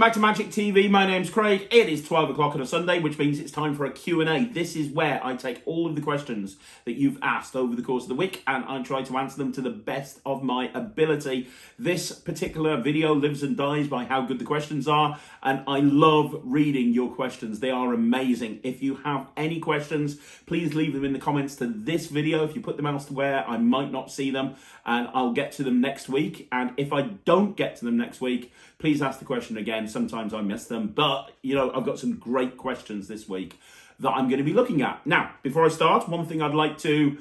back to Magic TV. My name's Craig. It is 12 o'clock on a Sunday, which means it's time for a Q&A. This is where I take all of the questions that you've asked over the course of the week and I try to answer them to the best of my ability. This particular video lives and dies by how good the questions are, and I love reading your questions. They are amazing. If you have any questions, please leave them in the comments to this video. If you put them elsewhere, I might not see them, and I'll get to them next week. And if I don't get to them next week, please ask the question again. Sometimes I miss them, but I've got some great questions this week that I'm going to be looking at. Now, before I start, one thing I'd like to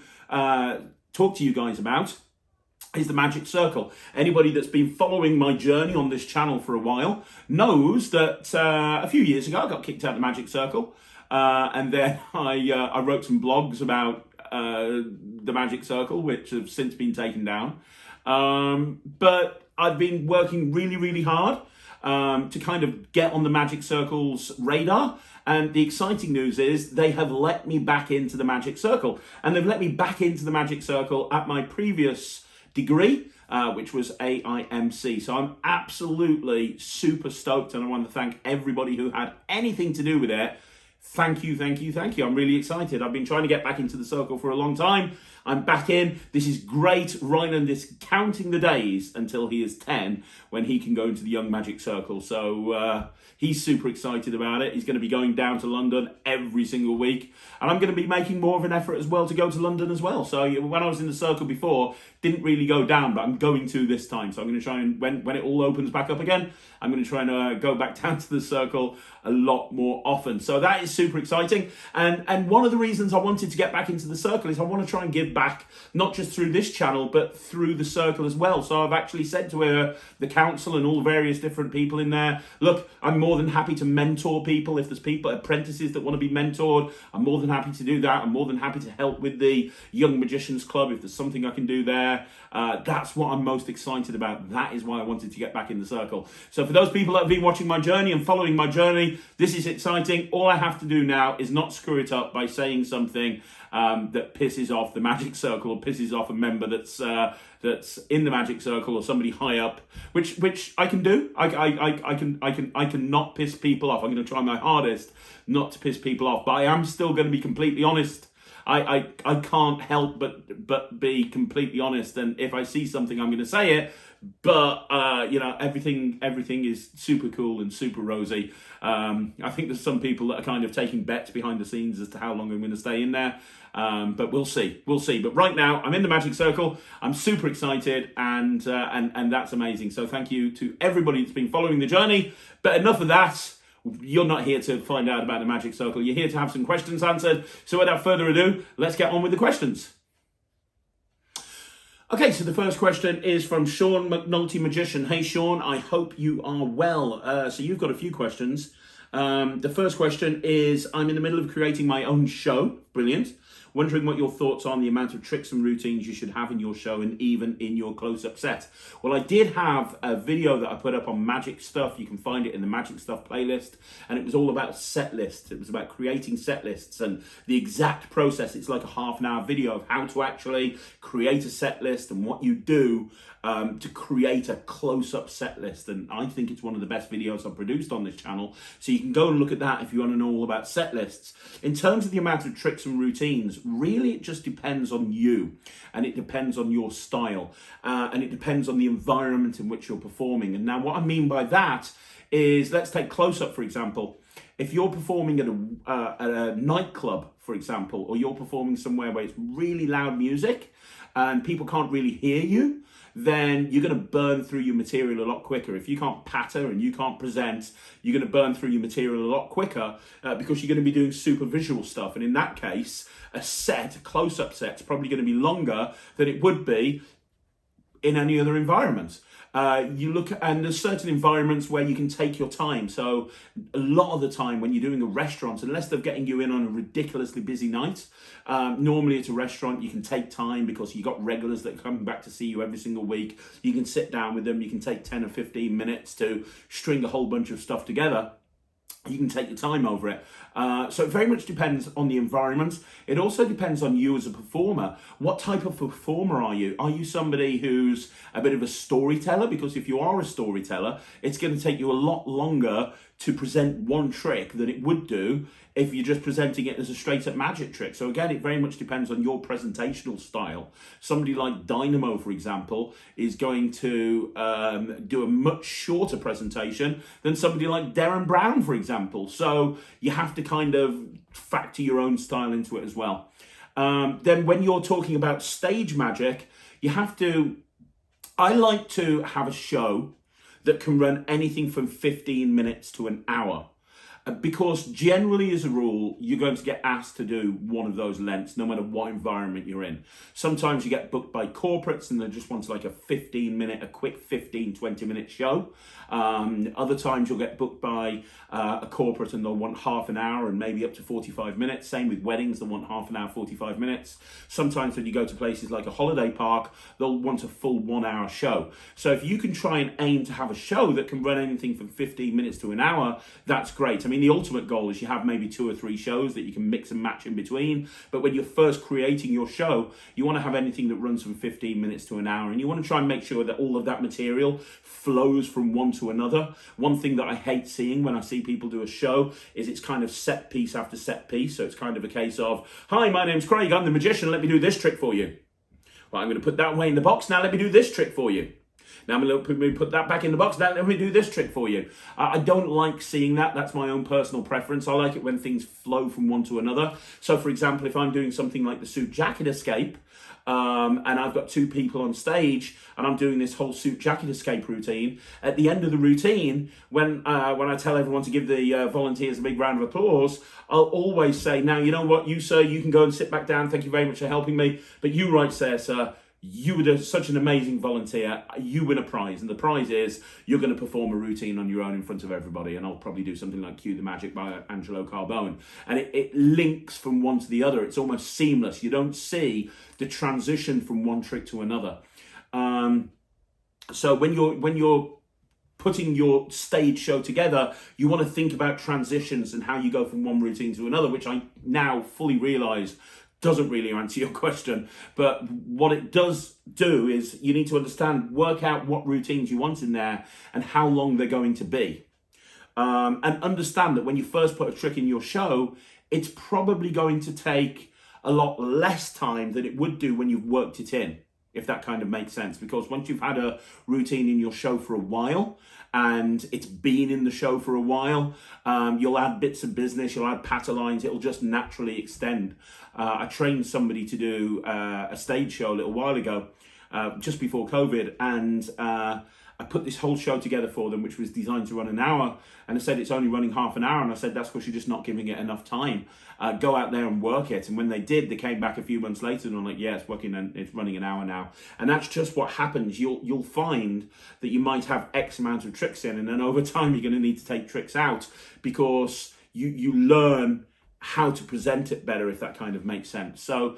talk to you guys about is the Magic Circle. Anybody that's been following my journey on this channel for a while knows that a few years ago I got kicked out of the Magic Circle, and then I wrote some blogs about the Magic Circle, which have since been taken down. But I've been working really, really hard to kind of get on the Magic Circle's radar. And the exciting news is they have let me back into the Magic Circle. And they've let me back into the Magic Circle at my previous degree, which was AIMC. So I'm absolutely super stoked, and I want to thank everybody who had anything to do with it. Thank you, thank you, thank you. I'm really excited. I've been trying to get back into the circle for a long time. I'm back in. This is great. Ryan is counting the days until he is 10 when he can go into the Young Magic Circle. So he's super excited about it. He's going to be going down to London every single week. And I'm going to be making more of an effort as well to go to London as well. So when I was in the circle before, didn't really go down, but I'm going to this time. So I'm going to try and, when it all opens back up again, I'm going to try and go back down to the circle a lot more often. So that is super exciting. And one of the reasons I wanted to get back into the circle is I want to try and give back, not just through this channel, but through the circle as well. So I've actually said to the council and all the various different people in there, look, I'm more than happy to mentor people. If there's people, apprentices that want to be mentored, I'm more than happy to do that. I'm more than happy to help with the Young Magicians Club if there's something I can do there. That's what I'm most excited about. That is why I wanted to get back in the circle. So for those people that have been watching my journey and following my journey, this is exciting. All I have to do now is not screw it up by saying something that pisses off the Magic Circle or pisses off a member that's in the Magic Circle or somebody high up, which I can do. I can not piss people off. I'm going to try my hardest not to piss people off, but I am still going to be completely honest. I can't help but be completely honest, and if I see something, I'm going to say it. But everything is super cool and super rosy. I think there's some people that are kind of taking bets behind the scenes as to how long I'm going to stay in there. But we'll see. But right now, I'm in the Magic Circle. I'm super excited, and that's amazing. So thank you to everybody that's been following the journey. But enough of that. You're not here to find out about the Magic Circle. You're here to have some questions answered. So without further ado, let's get on with the questions. Okay, so the first question is from Sean McNulty Magician. Hey, Sean, I hope you are well. So you've got a few questions. The first question is, I'm in the middle of creating my own show. Brilliant. Wondering what your thoughts are on the amount of tricks and routines you should have in your show and even in your close-up set. Well, I did have a video that I put up on Magic Stuff. You can find it in the Magic Stuff playlist. And it was all about set lists. It was about creating set lists and the exact process. It's like a half-an-hour video of how to actually create a set list and what you do to create a close-up set list. And I think it's one of the best videos I've produced on this channel. So you can go and look at that if you want to know all about set lists. In terms of the amount of tricks and routines, really it just depends on you, and it depends on your style, and it depends on the environment in which you're performing. And now what I mean by that is, let's take close-up, for example. If you're performing at a nightclub, for example, or you're performing somewhere where it's really loud music and people can't really hear you, then you're going to burn through your material a lot quicker. If you can't patter and you can't present, you're going to burn through your material a lot quicker because you're going to be doing super visual stuff. And in that case, a close-up set, is probably going to be longer than it would be in any other environment. You look at, and there's certain environments where you can take your time. So a lot of the time when you're doing a restaurant, unless they're getting you in on a ridiculously busy night, normally at a restaurant you can take time because you've got regulars that are coming back to see you every single week. You can sit down with them, you can take 10 or 15 minutes to string a whole bunch of stuff together. you can take your time over it. So it very much depends on the environment. It also depends on you as a performer. What type of performer are you? Are you somebody who's a bit of a storyteller? Because if you are a storyteller, it's going to take you a lot longer to present one trick than it would do if you're just presenting it as a straight up magic trick. So again, it very much depends on your presentational style. Somebody like Dynamo, for example, is going to do a much shorter presentation than somebody like Darren Brown, for example. So you have to kind of factor your own style into it as well. Then when you're talking about stage magic, I like to have a show that can run anything from 15 minutes to an hour. Because generally, as a rule, you're going to get asked to do one of those lengths, no matter what environment you're in. Sometimes you get booked by corporates and they just want like a quick 15, 20-minute show. Other times you'll get booked by a corporate and they'll want half an hour and maybe up to 45 minutes. Same with weddings, they'll want half an hour, 45 minutes. Sometimes when you go to places like a holiday park, they'll want a full 1 hour show. So if you can try and aim to have a show that can run anything from 15 minutes to an hour, that's great. I mean, the ultimate goal is you have maybe 2 or 3 shows that you can mix and match in between. But when you're first creating your show, you want to have anything that runs from 15 minutes to an hour. And you want to try and make sure that all of that material flows from one to another. One thing that I hate seeing when I see people do a show is it's kind of set piece after set piece. So it's kind of a case of, hi, my name's Craig, I'm the magician, let me do this trick for you. Well, I'm going to put that away in the box, now let me do this trick for you. Now I'm going to put that back in the box. Now let me do this trick for you. I don't like seeing that. That's my own personal preference. I like it when things flow from one to another. So for example, if I'm doing something like the suit jacket escape, and I've got 2 people on stage and I'm doing this whole suit jacket escape routine, at the end of the routine, when I tell everyone to give the volunteers a big round of applause, I'll always say, now, you know what, you, sir, you can go and sit back down. Thank you very much for helping me. But you right there, sir, you were such an amazing volunteer, you win a prize. And the prize is you're going to perform a routine on your own in front of everybody. And I'll probably do something like Cue the Magic by Angelo Carbone. And it links from one to the other. It's almost seamless. You don't see the transition from one trick to another. So when you're putting your stage show together, you want to think about transitions and how you go from one routine to another, which I now fully realize doesn't really answer your question. But what it does do is you need to work out what routines you want in there and how long they're going to be. And understand that when you first put a trick in your show, it's probably going to take a lot less time than it would do when you've worked it in, if that kind of makes sense. Because once you've had a routine in your show for a while, and it's been in the show for a while, you'll add bits of business, you'll add patter lines, it'll just naturally extend. I trained somebody to do a stage show a little while ago, just before COVID, and I put this whole show together for them, which was designed to run an hour, and I said it's only running half an hour, and I said that's because you're just not giving it enough time. Go out there and work it. And when they did, they came back a few months later and I'm like, yeah, it's running an hour now. And that's just what happens. You'll find that you might have X amount of tricks in, and then over time you're going to need to take tricks out because you learn how to present it better, if that kind of makes sense. So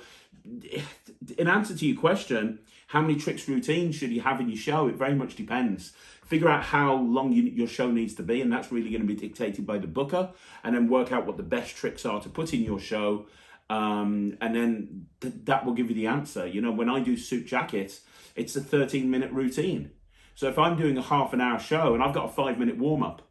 in answer to your question, how many tricks routines should you have in your show? It very much depends. Figure out how long your show needs to be, and that's really going to be dictated by the booker, and then work out what the best tricks are to put in your show, and then that will give you the answer. You know, when I do suit jackets, it's a 13-minute routine. So if I'm doing a half an hour show and I've got a 5-minute warm-up,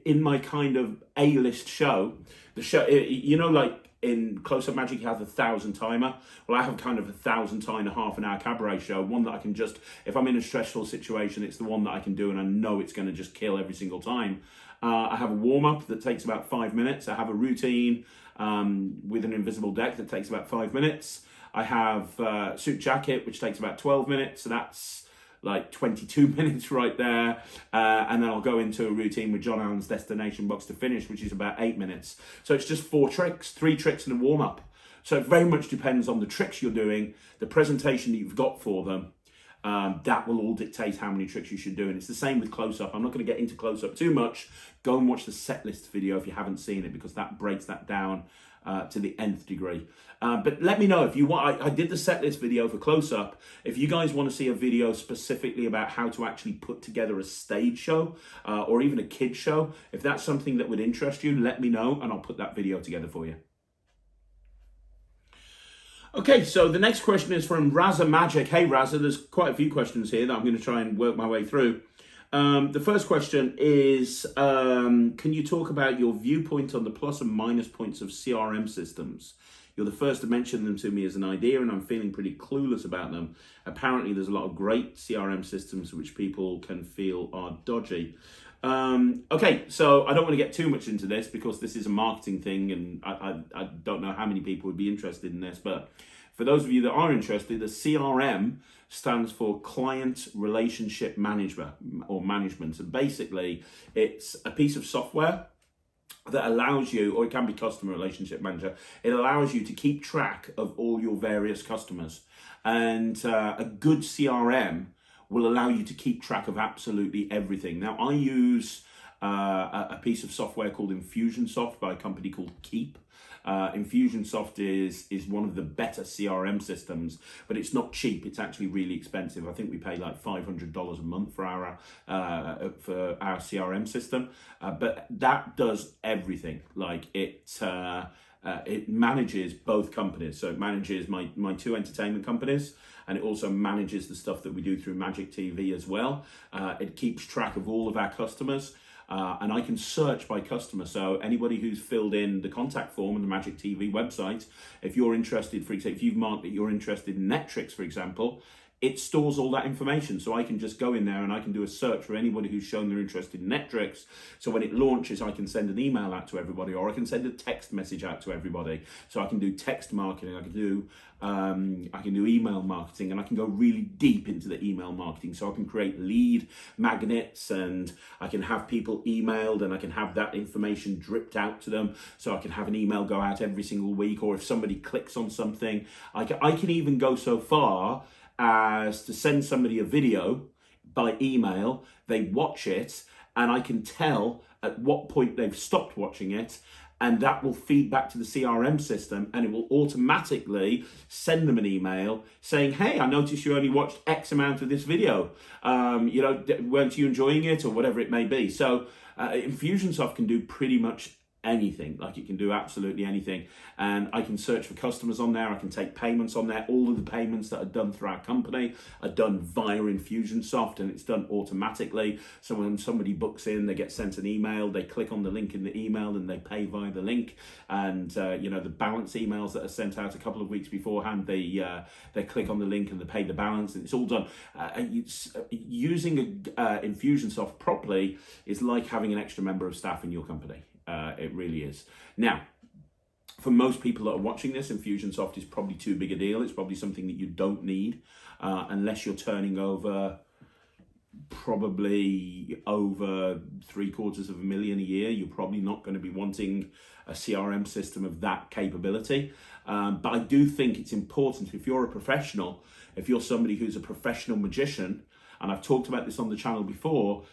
in my kind of A-list show, the show, you know, like in Close-Up Magic, you have the 1,000 timer. Well, I have kind of a 1,000 timer half an hour cabaret show, one that I can just, if I'm in a stressful situation, it's the one that I can do and I know it's going to just kill every single time. I have a warm-up that takes about 5 minutes. I have a routine with an invisible deck that takes about 5 minutes. I have suit jacket, which takes about 12 minutes. So that's like 22 minutes right there. And then I'll go into a routine with John Allen's Destination Box to Finish, which is about 8 minutes. So it's just 4 tricks, 3 tricks and a warm-up. So it very much depends on the tricks you're doing, the presentation that you've got for them. That will all dictate how many tricks you should do. And it's the same with close-up. I'm not going to get into close-up too much. Go and watch the set list video if you haven't seen it, because that breaks that down to the nth degree. But let me know if you want. I did the set list video for Close Up. If you guys want to see a video specifically about how to actually put together a stage show or even a kid show, if that's something that would interest you, let me know and I'll put that video together for you. Okay, so the next question is from Raza Magic. Hey Raza, there's quite a few questions here that I'm going to try and work my way through. The first question is, can you talk about your viewpoint on the plus and minus points of CRM systems? You're the first to mention them to me as an idea, and I'm feeling pretty clueless about them. Apparently, there's a lot of great CRM systems which people can feel are dodgy. Okay, so I don't want to get too much into this because this is a marketing thing, and I don't know how many people would be interested in this, but for those of you that are interested, the CRM stands for Client Relationship Management or Management. And basically, it's a piece of software that allows you, or it can be Customer Relationship Manager, it allows you to keep track of all your various customers. And a good CRM will allow you to keep track of absolutely everything. Now, I use a piece of software called Infusionsoft by a company called Keep. Infusionsoft is one of the better CRM systems, but it's not cheap. It's actually really expensive. I think we pay like $500 a month for our CRM system, but that does everything. Like it manages both companies. So it manages my two entertainment companies, and it also manages the stuff that we do through Magic TV as well. It keeps track of all of our customers. And I can search by customer. So anybody who's filled in the contact form on the Magic TV website, if you're interested, for example, if you've marked that you're interested in Netrix, for example, it stores all that information. So I can just go in there and I can do a search for anybody who's shown they're interested in Netrix. So when it launches, I can send an email out to everybody, or I can send a text message out to everybody. So I can do text marketing, I can do email marketing, and I can go really deep into the email marketing. So I can create lead magnets, and I can have people emailed, and I can have that information dripped out to them. So I can have an email go out every single week, or if somebody clicks on something, I can even go so far as to send somebody a video by email, they watch it, and I can tell at what point they've stopped watching it, and that will feed back to the CRM system, and it will automatically send them an email saying, hey, I noticed you only watched X amount of this video. Weren't you enjoying it, or whatever it may be? So Infusionsoft can do pretty much anything. Like, it can do absolutely anything, and I can search for customers on there. I can take payments on there. All of the payments that are done through our company are done via Infusionsoft, and it's done automatically. So when somebody books in, they get sent an email, they click on the link in the email and they pay via the link. And the balance emails that are sent out a couple of weeks beforehand, they click on the link and they pay the balance, and it's all done. Using Infusionsoft properly is like having an extra member of staff in your company. It really is. Now, for most people that are watching this, Infusionsoft is probably too big a deal. It's probably something that you don't need unless you're turning over probably over $750,000 a year. You're probably not going to be wanting a CRM system of that capability. But I do think it's important, if you're a professional, if you're somebody who's a professional magician, and I've talked about this on the channel before,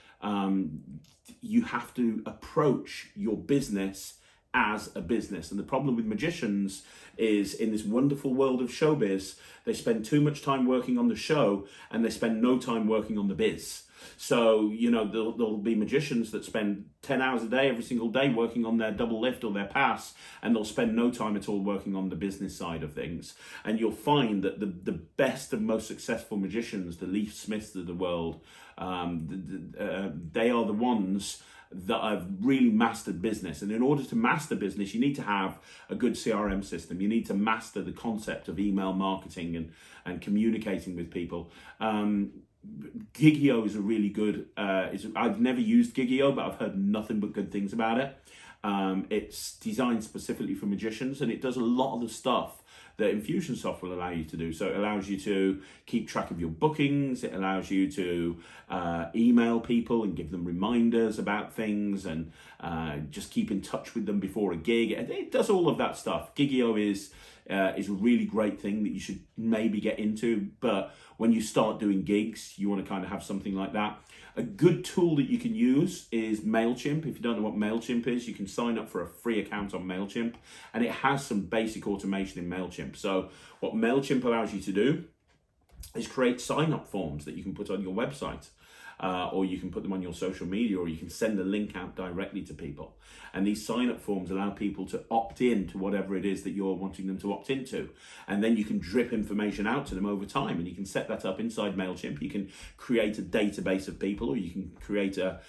you have to approach your business as a business. And the problem with magicians is, in this wonderful world of showbiz, they spend too much time working on the show and they spend no time working on the biz. So, there'll be magicians that spend 10 hours a day, every single day, working on their double lift or their pass, and they'll spend no time at all working on the business side of things. And you'll find that the best and most successful magicians, the Leaf Smiths of the world, they are the ones that have really mastered business. And in order to master business, you need to have a good CRM system. You need to master the concept of email marketing and communicating with people. Gigio is a really good, I've never used Gigio, but I've heard nothing but good things about it. It's designed specifically for magicians, and it does a lot of the stuff that Infusionsoft will allow you to do. So it allows you to keep track of your bookings. It allows you to email people and give them reminders about things, and just keep in touch with them before a gig. It does all of that stuff. Gigio is a really great thing that you should maybe get into, but when you start doing gigs, you want to kind of have something like that. A good tool that you can use is MailChimp. If you don't know what MailChimp is, you can sign up for a free account on MailChimp, and it has some basic automation in MailChimp. So what MailChimp allows you to do is create sign-up forms that you can put on your website. Or you can put them on your social media, or you can send a link out directly to people. And these sign-up forms allow people to opt in to whatever it is that you're wanting them to opt into. And then you can drip information out to them over time, and you can set that up inside MailChimp. You can create a database of people, or you can create a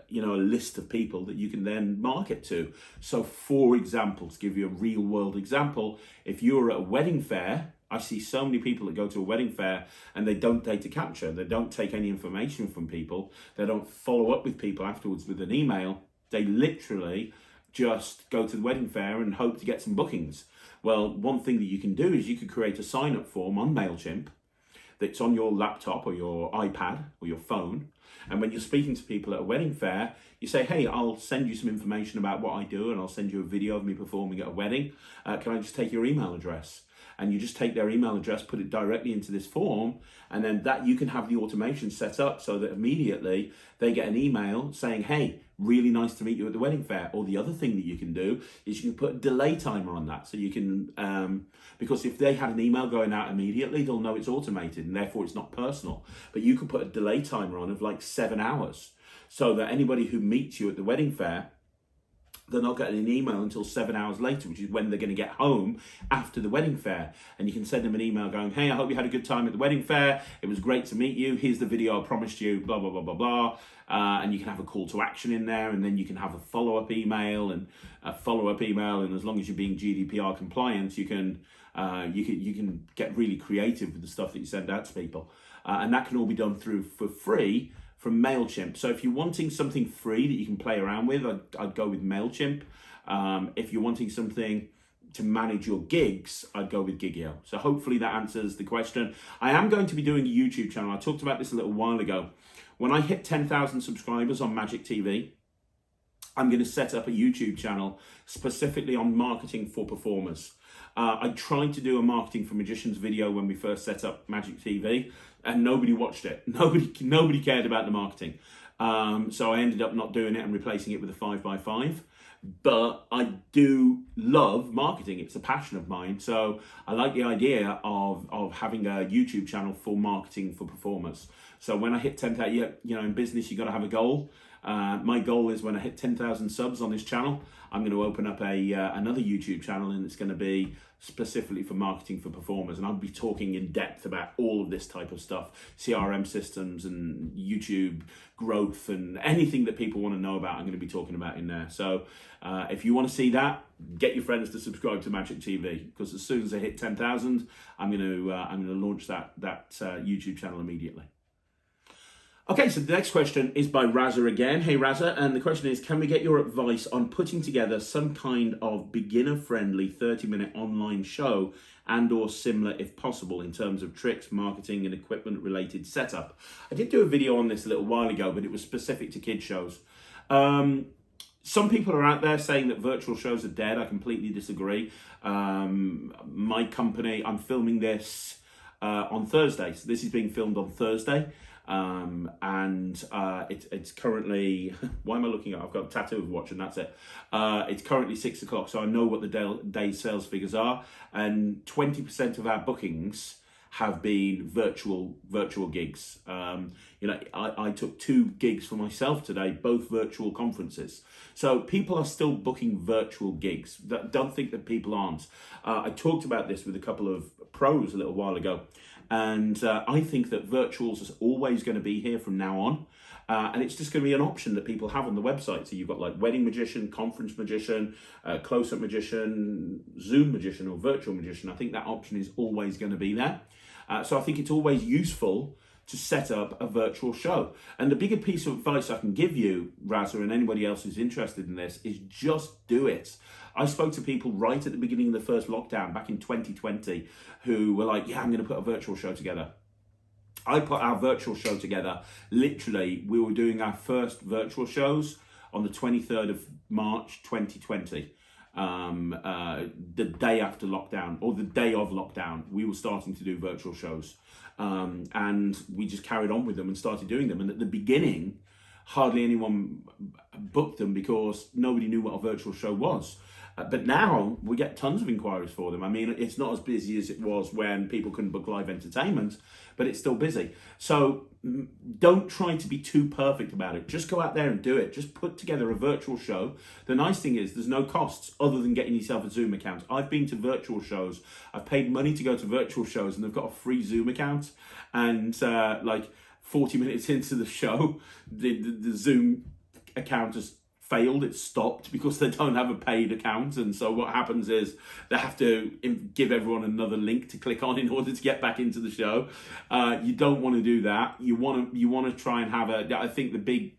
list of people that you can then market to. So for example, to give you a real world example, if you're at a wedding fair, I see so many people that go to a wedding fair and they don't data capture. They don't take any information from people. They don't follow up with people afterwards with an email. They literally just go to the wedding fair and hope to get some bookings. Well, one thing that you can do is you could create a sign-up form on MailChimp that's on your laptop or your iPad or your phone. And when you're speaking to people at a wedding fair, you say, hey, I'll send you some information about what I do, and I'll send you a video of me performing at a wedding. Can I just take your email address? And you just take their email address, put it directly into this form, and then that you can have the automation set up so that immediately they get an email saying, hey, really nice to meet you at the wedding fair. Or the other thing that you can do is you can put a delay timer on that. So you can, because if they had an email going out immediately, they'll know it's automated and therefore it's not personal. But you can put a delay timer on of like 7 hours so that anybody who meets you at the wedding fair, they're not getting an email until 7 hours later, which is when they're going to get home after the wedding fair. And you can send them an email going, hey, I hope you had a good time at the wedding fair. It was great to meet you. Here's the video I promised you, blah, blah, blah, blah, blah. And you can have a call to action in there, and then you can have a follow-up email and a follow-up email. And as long as you're being GDPR compliant, you can get really creative with the stuff that you send out to people. And that can all be done for free from MailChimp. So if you're wanting something free that you can play around with, I'd go with MailChimp. If you're wanting something to manage your gigs, I'd go with Gigio. So hopefully that answers the question. I am going to be doing a YouTube channel. I talked about this a little while ago. When I hit 10,000 subscribers on Magic TV, I'm going to set up a YouTube channel specifically on marketing for performers. I tried to do a marketing for magicians video when we first set up Magic TV, and nobody watched it. Nobody cared about the marketing. So I ended up not doing it and replacing it with a 5x5. But I do love marketing. It's a passion of mine. So I like the idea of having a YouTube channel for marketing for performers. So when I hit 10,000, in business, you got to have a goal. My goal is when I hit 10,000 subs on this channel, I'm going to open up another YouTube channel, and it's going to be specifically for marketing for performers. And I'll be talking in depth about all of this type of stuff, CRM systems and YouTube growth and anything that people want to know about, I'm going to be talking about in there. So if you want to see that, get your friends to subscribe to Magic TV, because as soon as I hit 10,000, I'm going to launch that YouTube channel immediately. Okay, so the next question is by Raza again. Hey Raza, and the question is, can we get your advice on putting together some kind of beginner-friendly 30-minute online show and or similar if possible in terms of tricks, marketing and equipment-related setup? I did do a video on this a little while ago, but it was specific to kids shows. Some people are out there saying that virtual shows are dead. I completely disagree. My company, I'm filming this on Thursday. So this is being filmed on Thursday. It's currently, why am I looking at? I've got a tattoo watch and that's it. It's currently 6 o'clock, so I know what the day's sales figures are, and 20% of our bookings have been virtual gigs. I took 2 gigs for myself today, both virtual conferences. So people are still booking virtual gigs. Don't think that people aren't. I talked about this with a couple of pros a little while ago. And I think that virtuals is always going to be here from now on. And it's just going to be an option that people have on the website. So you've got like wedding magician, conference magician, close-up magician, Zoom magician or virtual magician. I think that option is always going to be there. So I think it's always useful to set up a virtual show. And the bigger piece of advice I can give you, Raza, and anybody else who's interested in this, is just do it. I spoke to people right at the beginning of the first lockdown back in 2020 who were like, yeah, I'm going to put a virtual show together. I put our virtual show together. Literally, we were doing our first virtual shows on the 23rd of March 2020. The day after lockdown, or the day of lockdown, we were starting to do virtual shows. And we just carried on with them and started doing them. And at the beginning, hardly anyone booked them because nobody knew what a virtual show was. But now we get tons of inquiries for them. I mean, it's not as busy as it was when people couldn't book live entertainment, but it's still busy. So don't try to be too perfect about it. Just go out there and do it. Just put together a virtual show. The nice thing is there's no costs other than getting yourself a Zoom account. I've been to virtual shows. I've paid money to go to virtual shows and they've got a free Zoom account. And like 40 minutes into the show, the Zoom account has failed, it's stopped because they don't have a paid account. And so what happens is they have to give everyone another link to click on in order to get back into the show. You don't want to do that. You want to try and have I think the big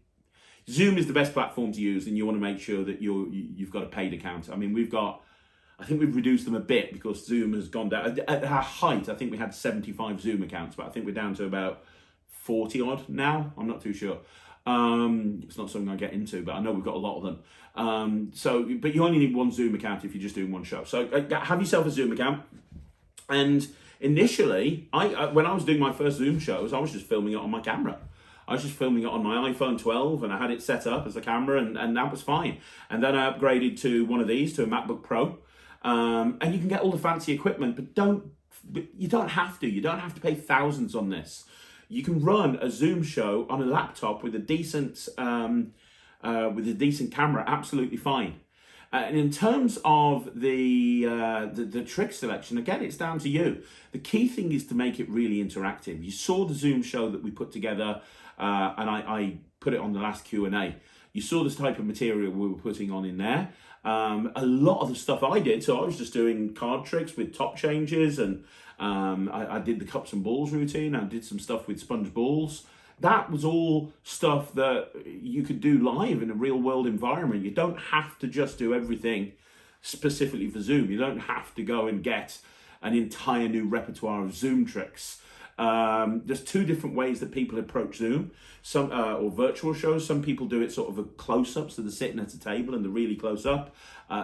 Zoom is the best platform to use, and you want to make sure that you've got a paid account. I mean, I think we've reduced them a bit because Zoom has gone down. At our height, I think we had 75 Zoom accounts, but I think we're down to about 40 odd now. I'm not too sure. It's not something I get into, but I know we've got a lot of them. But you only need one Zoom account if you're just doing one show. So have yourself a Zoom account. And initially, when I was doing my first Zoom shows, I was just filming it on my camera. I was just filming it on my iPhone 12 and I had it set up as a camera and that was fine. And then I upgraded to one of these, to a MacBook Pro. And you can get all the fancy equipment, but you don't have to. You don't have to pay thousands on this. You can run a Zoom show on a laptop with a decent camera, absolutely fine. And in terms of the trick selection, again, it's down to you. The key thing is to make it really interactive. You saw the Zoom show that we put together, and I put it on the last Q&A. You saw this type of material we were putting on in there. A lot of the stuff I did, so I was just doing card tricks with top changes, and I did the cups and balls routine. I did some stuff with sponge balls. That was all stuff that you could do live in a real world environment. You don't have to just do everything specifically for Zoom. You don't have to go and get an entire new repertoire of Zoom tricks. There's two different ways that people approach Zoom, or virtual shows. Some people do it sort of a close-up, so they're sitting at a table and they're really close up.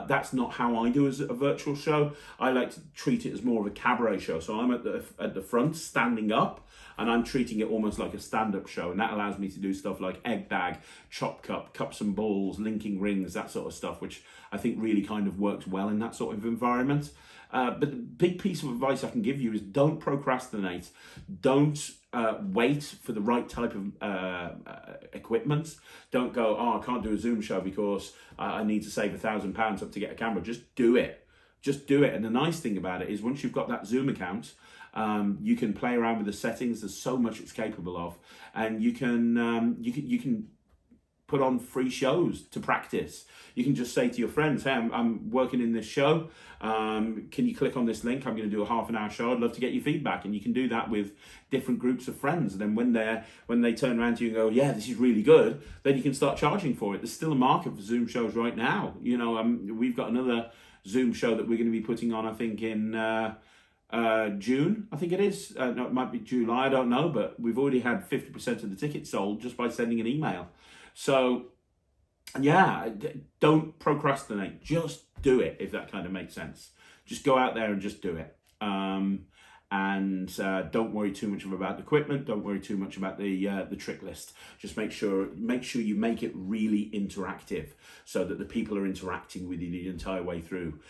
That's not how I do as a virtual show. I like to treat it as more of a cabaret show. So I'm at the front, standing up, and I'm treating it almost like a stand-up show, and that allows me to do stuff like egg bag, chop cup, cups and balls, linking rings, that sort of stuff, which I think really kind of works well in that sort of environment. But the big piece of advice I can give you is don't procrastinate. Don't wait for the right type of equipment. Don't go, I can't do a Zoom show because I need to save £1,000 up to get a camera. Just do it. Just do it. And the nice thing about it is once you've got that Zoom account, you can play around with the settings. There's so much it's capable of, and you can put on free shows to practice. You can just say to your friends, hey, I'm working in this show. Can you click on this link? I'm going to do a half-an-hour show. I'd love to get your feedback. And you can do that with different groups of friends. And then when they turn around to you and go, yeah, this is really good, then you can start charging for it. There's still a market for Zoom shows right now. You know, we've got another Zoom show that we're going to be putting on, I think, in June, I think it is. No, it might be July, I don't know. But we've already had 50% of the tickets sold just by sending an email. So, yeah, don't procrastinate. Just do it, if that kind of makes sense. Just go out there and just do it. And don't worry too much about the equipment. Don't worry too much about the trick list. Just make sure you make it really interactive, so that the people are interacting with you the entire way through.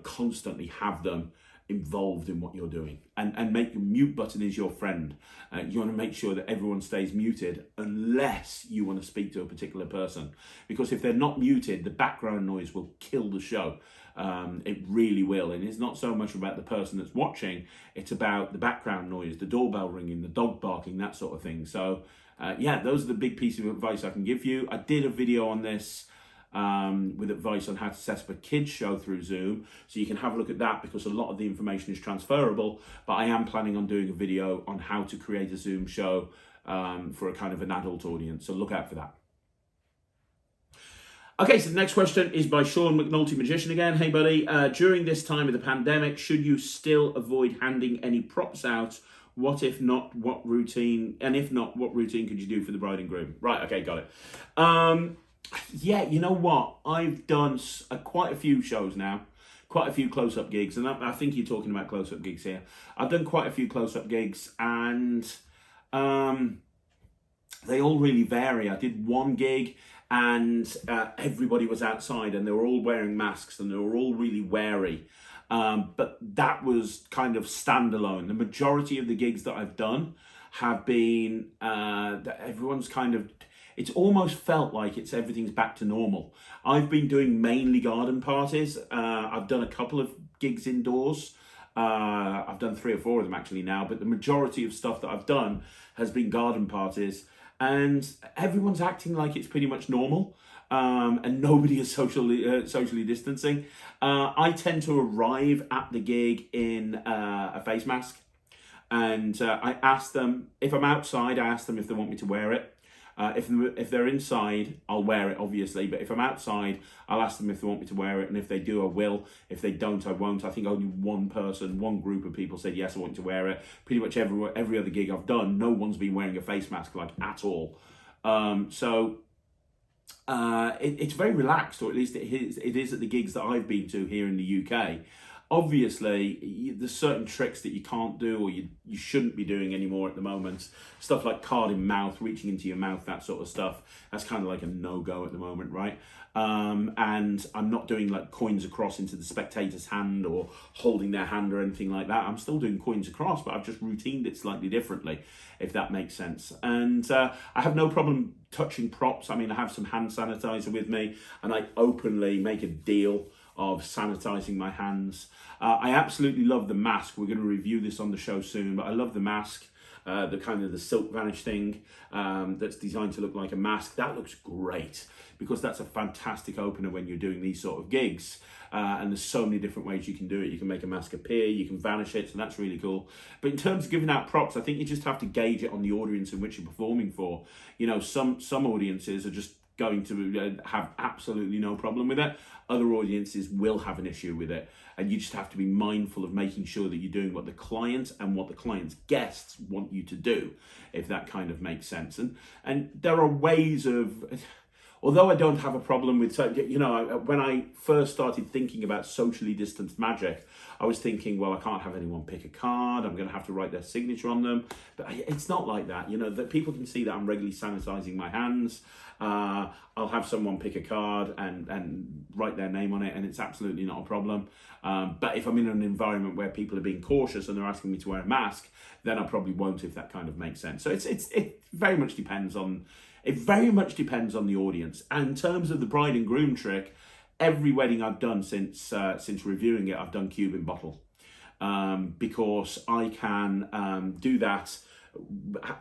Constantly have them involved in what you're doing, and make your mute button is your friend. You want to make sure that everyone stays muted unless you want to speak to a particular person, because if they're not muted, the background noise will kill the show. It really will. And it's not so much about the person that's watching, it's about the background noise, the doorbell ringing, the dog barking, that sort of thing. So those are the big pieces of advice I can give you. I did a video on this with advice on how to set up a kids show through Zoom. So you can have a look at that, because a lot of the information is transferable, but I am planning on doing a video on how to create a Zoom show for a kind of an adult audience. So look out for that. Okay, so the next question is by Sean McNulty Magician again. Hey buddy, during this time of the pandemic, should you still avoid handing any props out? What if not, what routine? And if not, what routine could you do for the bride and groom? Right, okay, got it. Yeah, you know what? I've done quite a few shows now, quite a few close-up gigs, and I think you're talking about close-up gigs here. I've done quite a few close-up gigs, and they all really vary. I did one gig, and everybody was outside, and they were all wearing masks, and they were all really wary. But that was kind of standalone. The majority of the gigs that I've done have been that everyone's kind of, it's almost felt like everything's back to normal. I've been doing mainly garden parties. I've done a couple of gigs indoors. I've done 3 or 4 of them actually now, but the majority of stuff that I've done has been garden parties, and everyone's acting like it's pretty much normal. And nobody is socially distancing. I tend to arrive at the gig in a face mask, and I ask them, if I'm outside, I ask them if they want me to wear it. If they're inside, I'll wear it, obviously, but if I'm outside, I'll ask them if they want me to wear it, and if they do, I will. If they don't, I won't. I think only one group of people said, yes, I want you to wear it. Pretty much every other gig I've done, no one's been wearing a face mask, like, at all. It's very relaxed, or at least it is at the gigs that I've been to here in the UK. Obviously, there's certain tricks that you can't do, or you shouldn't be doing anymore at the moment. Stuff like card in mouth, reaching into your mouth, that sort of stuff. That's kind of like a no-go at the moment, right? And I'm not doing like coins across into the spectator's hand or holding their hand or anything like that. I'm still doing coins across, but I've just routined it slightly differently, if that makes sense. And I have no problem touching props. I mean, I have some hand sanitizer with me, and I openly make a deal of sanitizing my hands. I absolutely love the mask. We're going to review this on the show soon, but I love the mask, the kind of the silk vanish thing that's designed to look like a mask. That looks great, because that's a fantastic opener when you're doing these sort of gigs. And there's so many different ways you can do it. You can make a mask appear, you can vanish it, so that's really cool. But in terms of giving out props, I think you just have to gauge it on the audience in which you're performing for. You know, some audiences are just going to have absolutely no problem with it. Other audiences will have an issue with it, and you just have to be mindful of making sure that you're doing what the client and what the client's guests want you to do, if that kind of makes sense. And there are ways of, although I don't have a problem with, you know, when I first started thinking about socially distanced magic, I was thinking, well, I can't have anyone pick a card. I'm going to have to write their signature on them. But it's not like that. You know, that people can see that I'm regularly sanitizing my hands. I'll have someone pick a card and write their name on it, and it's absolutely not a problem. But if I'm in an environment where people are being cautious and they're asking me to wear a mask, then I probably won't, if that kind of makes sense. So it very much depends on the audience. And in terms of the bride and groom trick, every wedding I've done since reviewing it, I've done cube in bottle, because I can do that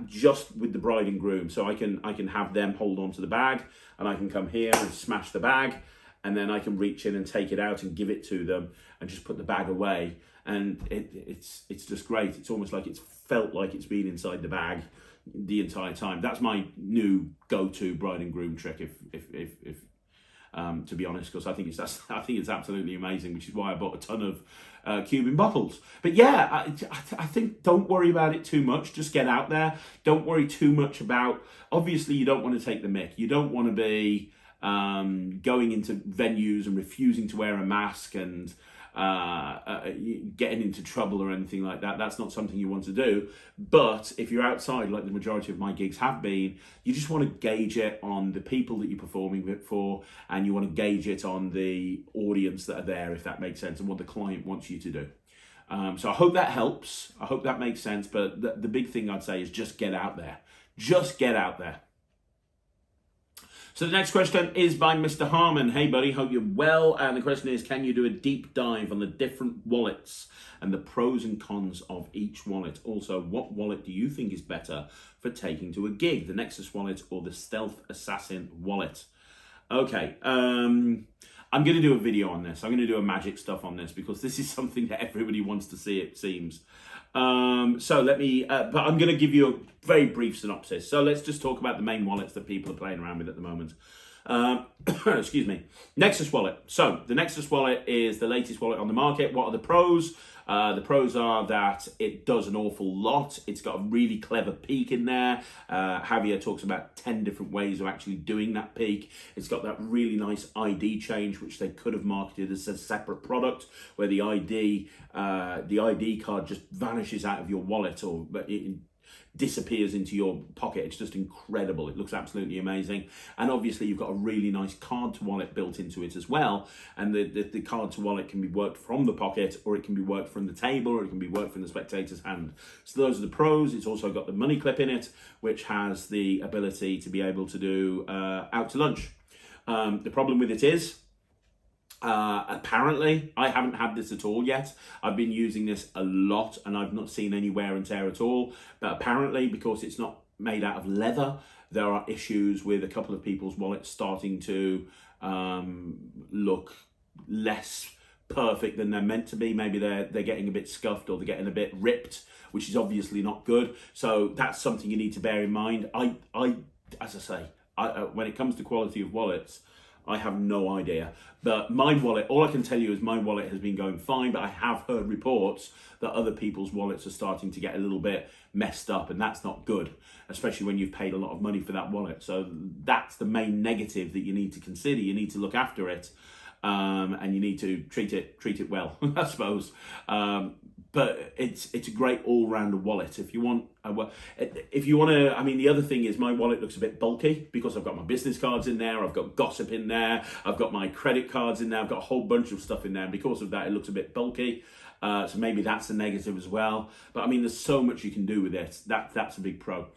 just with the bride and groom. So I can have them hold on to the bag, and I can come here and smash the bag, and then I can reach in and take it out and give it to them and just put the bag away. And it's just great. It's almost like it's felt like it's been inside the bag the entire time. That's my new go-to bride and groom trick, if to be honest, because I think it's absolutely amazing, which is why I bought a ton of Cuban bottles. But yeah, I think don't worry about it too much. Just get out there. Don't worry too much about. Obviously, you don't want to take the mick. You don't want to be going into venues and refusing to wear a mask and getting into trouble or anything like that. That's not something you want to do. But if you're outside, like the majority of my gigs have been, you just want to gauge it on the people that you're performing it for, and you want to gauge it on the audience that are there, if that makes sense, and what the client wants you to do. So I hope that helps. I hope that makes sense. But the big thing I'd say is just get out there. Just get out there. So the next question is by Mr. Harmon. Hey buddy, hope you're well. And the question is, can you do a deep dive on the different wallets and the pros and cons of each wallet? Also, what wallet do you think is better for taking to a gig, the Nexus wallet or the Stealth Assassin wallet? Okay. I'm going to do a video on this. I'm going to do a magic stuff on this because this is something that everybody wants to see, it seems. So let me, but I'm going to give you a very brief synopsis. So let's just talk about the main wallets that people are playing around with at the moment. Excuse me. Nexus wallet. So the Nexus wallet is the latest wallet on the market. What are the pros? The pros are that it does an awful lot. It's got a really clever peak in there. Javier talks about 10 different ways of actually doing that peak. It's got that really nice ID change, which they could have marketed as a separate product, where the ID card just vanishes out of your wallet, or it disappears into your pocket. It's just incredible. It looks absolutely amazing. And obviously you've got a really nice card to wallet built into it as well. And the card to wallet can be worked from the pocket, or it can be worked from the table, or it can be worked from the spectator's hand. So those are the pros. It's also got the money clip in it, which has the ability to be able to do out to lunch. The problem with it is, apparently, I haven't had this at all yet. I've been using this a lot and I've not seen any wear and tear at all. But apparently, because it's not made out of leather, there are issues with a couple of people's wallets starting to look less perfect than they're meant to be. Maybe they're getting a bit scuffed, or they're getting a bit ripped, which is obviously not good. So that's something you need to bear in mind. As I say, when it comes to quality of wallets, I have no idea. But my wallet, all I can tell you is my wallet has been going fine, but I have heard reports that other people's wallets are starting to get a little bit messed up, and that's not good, especially when you've paid a lot of money for that wallet. So that's the main negative that you need to consider. You need to look after it, and you need to treat it well, I suppose. But it's a great all-rounder wallet. If you want to, I mean, the other thing is my wallet looks a bit bulky because I've got my business cards in there, I've got gossip in there, I've got my credit cards in there, I've got a whole bunch of stuff in there. And because of that, it looks a bit bulky. So maybe that's a negative as well. But I mean, there's so much you can do with it. That's a big pro.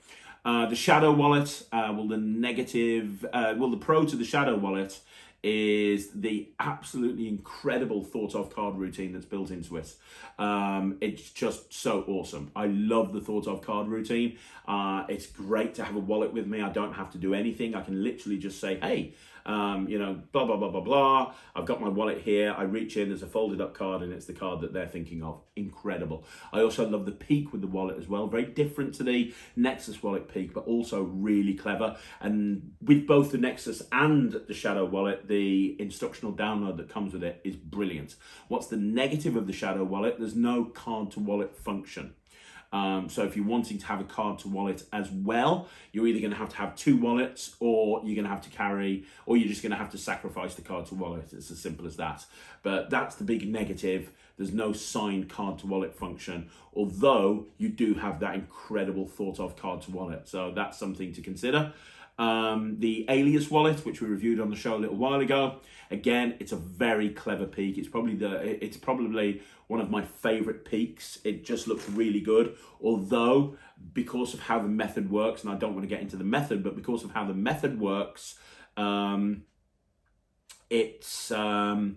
The Shadow wallet, the pro to the Shadow wallet is the absolutely incredible thought of card routine that's built into it. It's just so awesome. I love the thought of card routine. It's great to have a wallet with me. I don't have to do anything. I can literally just say, hey, blah, blah, blah, blah, blah. I've got my wallet here. I reach in, there's a folded up card, and it's the card that they're thinking of. Incredible. I also love the peak with the wallet as well. Very different to the Nexus wallet peak, but also really clever. And with both the Nexus and the Shadow wallet, the instructional download that comes with it is brilliant. What's the negative of the Shadow wallet? There's no card to wallet function. So if you're wanting to have a card to wallet as well, you're either going to have two wallets, or you're going to have to carry, or you're just going to have to sacrifice the card to wallet. It's as simple as that. But that's the big negative. There's no signed card to wallet function, although you do have that incredible thought of card to wallet. So that's something to consider. The Alias wallet, which we reviewed on the show a little while ago, again, it's a very clever peak. It's probably one of my favorite peaks. It just looks really good, although because of how the method works, and I don't want to get into the method, but because of how the method works, it's how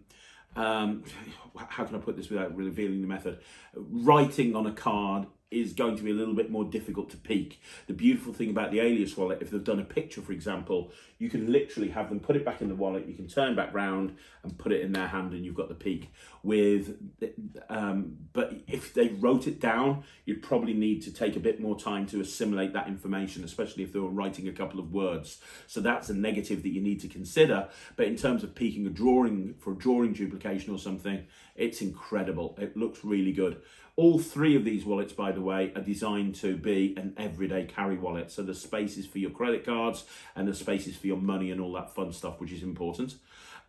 can I put this without revealing the method? Writing on a card is going to be a little bit more difficult to peak. The beautiful thing about the Alias wallet, if they've done a picture, for example, you can literally have them put it back in the wallet, you can turn back round and put it in their hand, and you've got the peak. But if they wrote it down, you'd probably need to take a bit more time to assimilate that information, especially if they were writing a couple of words. So that's a negative that you need to consider. But in terms of peaking a drawing, for a drawing duplication or something, it's incredible. It looks really good. All three of these wallets, by the way, are designed to be an everyday carry wallet. So there's spaces for your credit cards, and there's spaces for your money and all that fun stuff, which is important.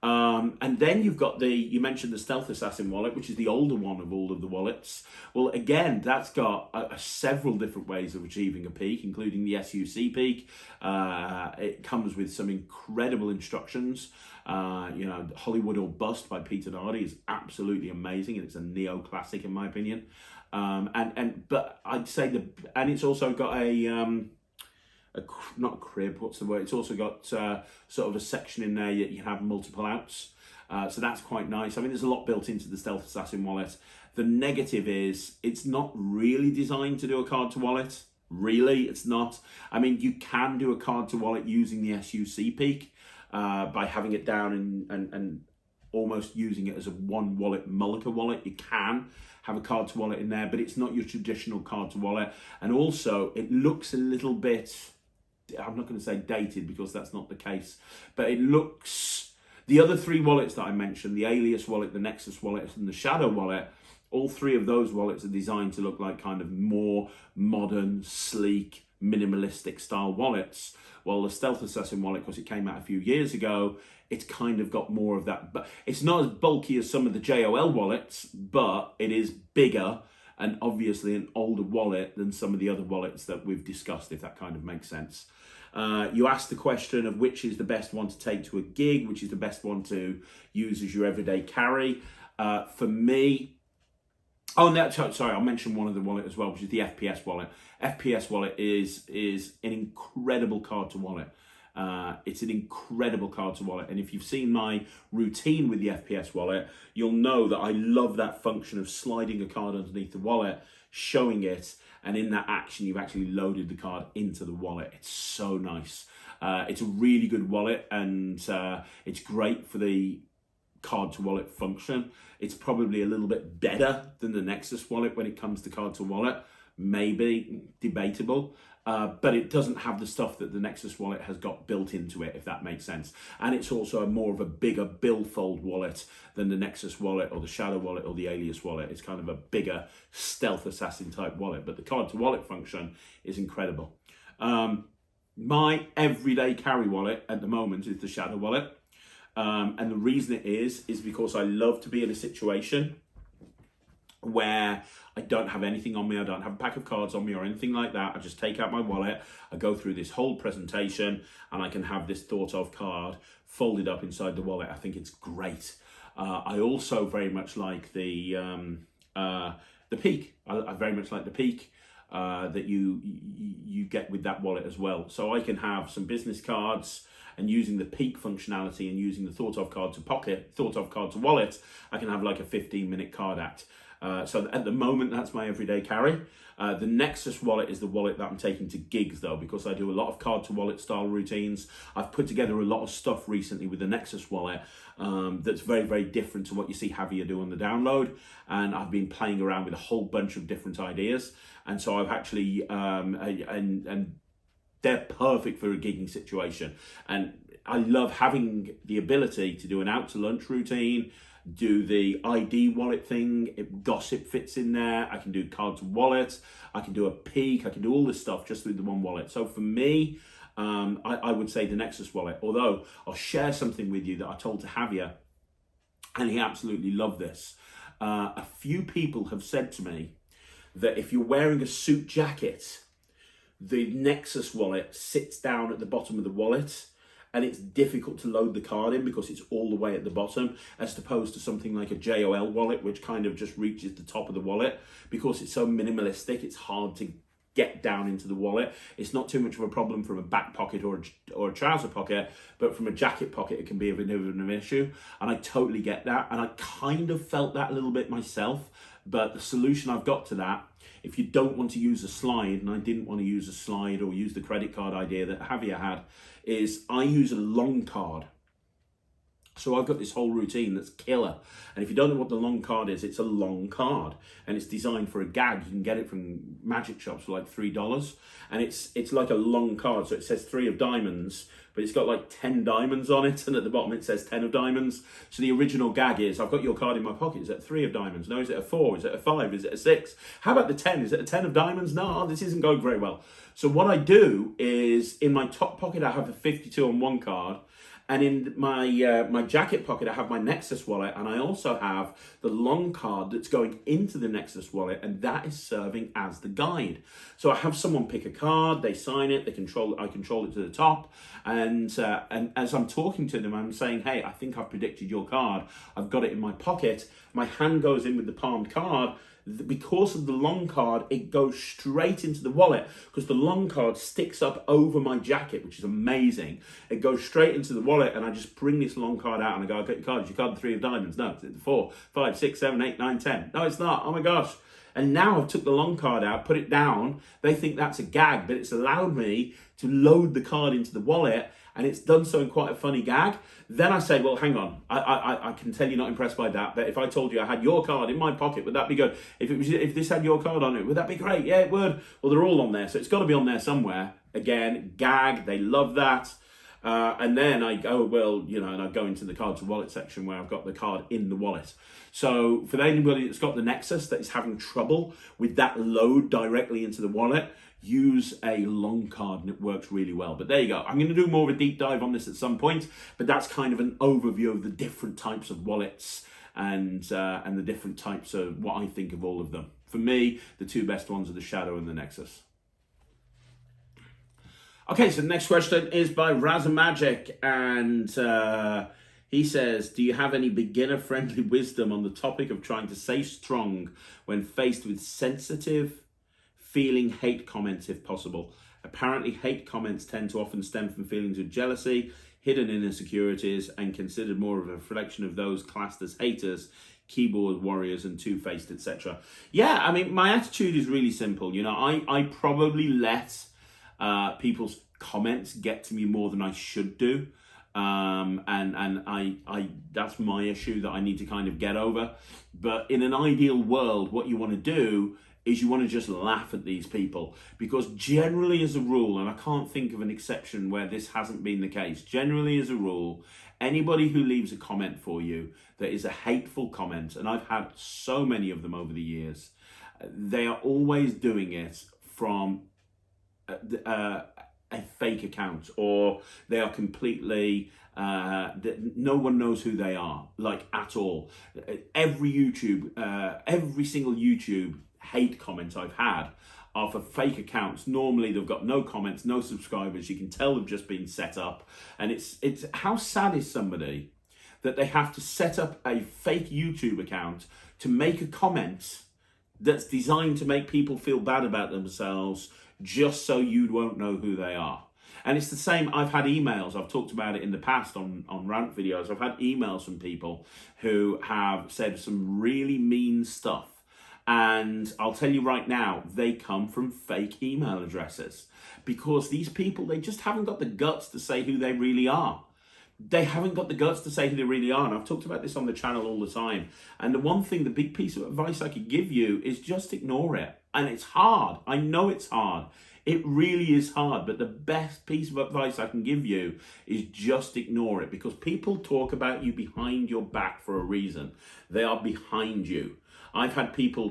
And then you've got you mentioned the Stealth Assassin wallet, which is the older one of all of the wallets. Well, again, that's got several different ways of achieving a peak, including the SUC peak. It comes with some incredible instructions. Hollywood or Bust by Peter Nardi is absolutely amazing, and it's a neo-classic in my opinion. But I'd say and it's also got not a crib, what's the word? It's also got sort of a section in there that you can have multiple outs. So that's quite nice. I mean, there's a lot built into the Stealth Assassin wallet. The negative is it's not really designed to do a card to wallet. Really, it's not. I mean, you can do a card to wallet using the SUC peak. by having it down and almost using it as a one wallet Mullica wallet. You can have a card to wallet in there, but it's not your traditional card to wallet. And also it looks a little bit, I'm not going to say dated because that's not the case, but it looks, the other three wallets that I mentioned, the Alias wallet, the Nexus wallet, and the Shadow wallet, all three of those wallets are designed to look like kind of more modern, sleek, minimalistic style wallets. While the Stealth Assassin wallet, because it came out a few years ago, it's kind of got more of that. But it's not as bulky as some of the JOL wallets, but it is bigger and obviously an older wallet than some of the other wallets that we've discussed, if that kind of makes sense. You asked the question of which is the best one to take to a gig, which is the best one to use as your everyday carry. For me, oh, no, sorry, I'll mention one other wallet as well, which is the FPS wallet. FPS wallet is an incredible card to wallet. It's an incredible card to wallet. And if you've seen my routine with the FPS wallet, you'll know that I love that function of sliding a card underneath the wallet, showing it, and in that action, you've actually loaded the card into the wallet. It's so nice. It's a really good wallet, and it's great for the card to wallet function. It's probably a little bit better than the Nexus wallet when it comes to card to wallet. Maybe debatable, but it doesn't have the stuff that the Nexus wallet has got built into it, if that makes sense. And it's also more of a bigger billfold wallet than the Nexus wallet or the Shadow wallet or the Alias wallet. It's kind of a bigger Stealth Assassin type wallet, but the card to wallet function is incredible. My everyday carry wallet at the moment is the Shadow wallet. And the reason it is because I love to be in a situation where I don't have anything on me, I don't have a pack of cards on me or anything like that. I just take out my wallet, I go through this whole presentation, and I can have this thought of card folded up inside the wallet. I think it's great. I also very much like the peak. I very much like the peak that you get with that wallet as well. So I can have some business cards, and using the peak functionality and using the thought of card to pocket, thought of card to wallet, I can have like a 15-minute card act. So at the moment, that's my everyday carry. The Nexus wallet is the wallet that I'm taking to gigs though, because I do a lot of card to wallet style routines. I've put together a lot of stuff recently with the Nexus wallet that's very, very different to what you see Javier do on the download. And I've been playing around with a whole bunch of different ideas. And so I've actually, and they're perfect for a gigging situation. And I love having the ability to do an out to lunch routine, do the ID wallet thing, if Gossip fits in there, I can do card to wallet, I can do a peak, I can do all this stuff just with the one wallet. So for me, I would say the Nexus wallet, although I'll share something with you that I told to Javier, and he absolutely loved this. A few people have said to me that if you're wearing a suit jacket, the Nexus wallet sits down at the bottom of the wallet, and it's difficult to load the card in because it's all the way at the bottom, as opposed to something like a JOL wallet, which kind of just reaches the top of the wallet. Because it's so minimalistic, it's hard to get down into the wallet. It's not too much of a problem from a back pocket or a trouser pocket, but from a jacket pocket, it can be a bit of an issue. And I totally get that. And I kind of felt that a little bit myself, but the solution I've got to that, if you don't want to use a slide, and I didn't want to use a slide or use the credit card idea that Javier had, is I use a long card. So I've got this whole routine that's killer. And if you don't know what the long card is, it's a long card. And it's designed for a gag. You can get it from magic shops for like $3. And it's like a long card. So it says 3 of diamonds, but it's got like 10 diamonds on it. And at the bottom it says 10 of diamonds. So the original gag is, I've got your card in my pocket. Is it 3 of diamonds? No, is it a 4? Is it a 5? Is it a 6? How about the 10? Is it a 10 of diamonds? No, this isn't going very well. So what I do is, in my top pocket, I have a 52 on one card. And in my my jacket pocket, I have my Nexus wallet, and I also have the long card that's going into the Nexus wallet, and that is serving as the guide. So I have someone pick a card, they sign it, they control it, I control it to the top, and as I'm talking to them, I'm saying, hey, I think I've predicted your card. I've got it in my pocket. My hand goes in with the palmed card. Because of the long card, it goes straight into the wallet because the long card sticks up over my jacket, which is amazing. It goes straight into the wallet, and I just bring this long card out and I go, I got your card. Is your card the 3 of diamonds? No, it's the 4, 5, 6, 7, 8, 9, 10. No, it's not. Oh my gosh. And now I've took the long card out, put it down. They think that's a gag, but it's allowed me to load the card into the wallet, and it's done so in quite a funny gag. Then I say, well, hang on, I can tell you're not impressed by that, but if I told you I had your card in my pocket, would that be good? If this had your card on it, would that be great? Yeah, it would. Well, they're all on there, so it's got to be on there somewhere. Again, gag, they love that. And then I go, well, you know, and I go into the card to wallet section where I've got the card in the wallet. So for anybody that's got the Nexus that is having trouble with that load directly into the wallet, use a long card and it works really well. But there you go. I'm going to do more of a deep dive on this at some point, but that's kind of an overview of the different types of wallets and the different types of what I think of all of them. For me, the two best ones are the Shadow and the Nexus. Okay, so the next question is by Razamagic, and he says, do you have any beginner-friendly wisdom on the topic of trying to stay strong when faced with sensitive, feeling hate comments if possible? Apparently, hate comments tend to often stem from feelings of jealousy, hidden insecurities, and considered more of a reflection of those classed as haters, keyboard warriors, and two-faced, etc. Yeah, I mean, my attitude is really simple. You know, I probably let people's comments get to me more than I should do. And I that's my issue that I need to kind of get over. But in an ideal world, what you want to do is you want to just laugh at these people, because generally as a rule, and I can't think of an exception where this hasn't been the case, generally as a rule, anybody who leaves a comment for you that is a hateful comment, and I've had so many of them over the years, they are always doing it from a fake account, or they are completely no one knows who they are, like, at all. Every single YouTube hate comment I've had are for fake accounts. Normally they've got no comments, no subscribers. You can tell they've just been set up, and it's how sad is somebody that they have to set up a fake YouTube account to make a comment that's designed to make people feel bad about themselves, just so you won't know who they are. And it's the same, I've had emails, I've talked about it in the past on rant videos, I've had emails from people who have said some really mean stuff. And I'll tell you right now, they come from fake email addresses, because these people, they just haven't got the guts to say who they really are. They haven't got the guts to say who they really are. And I've talked about this on the channel all the time. And the one thing, the big piece of advice I could give you is just ignore it. And it's hard. I know it's hard. It really is hard. But the best piece of advice I can give you is just ignore it, because people talk about you behind your back for a reason. They are behind you. I've had people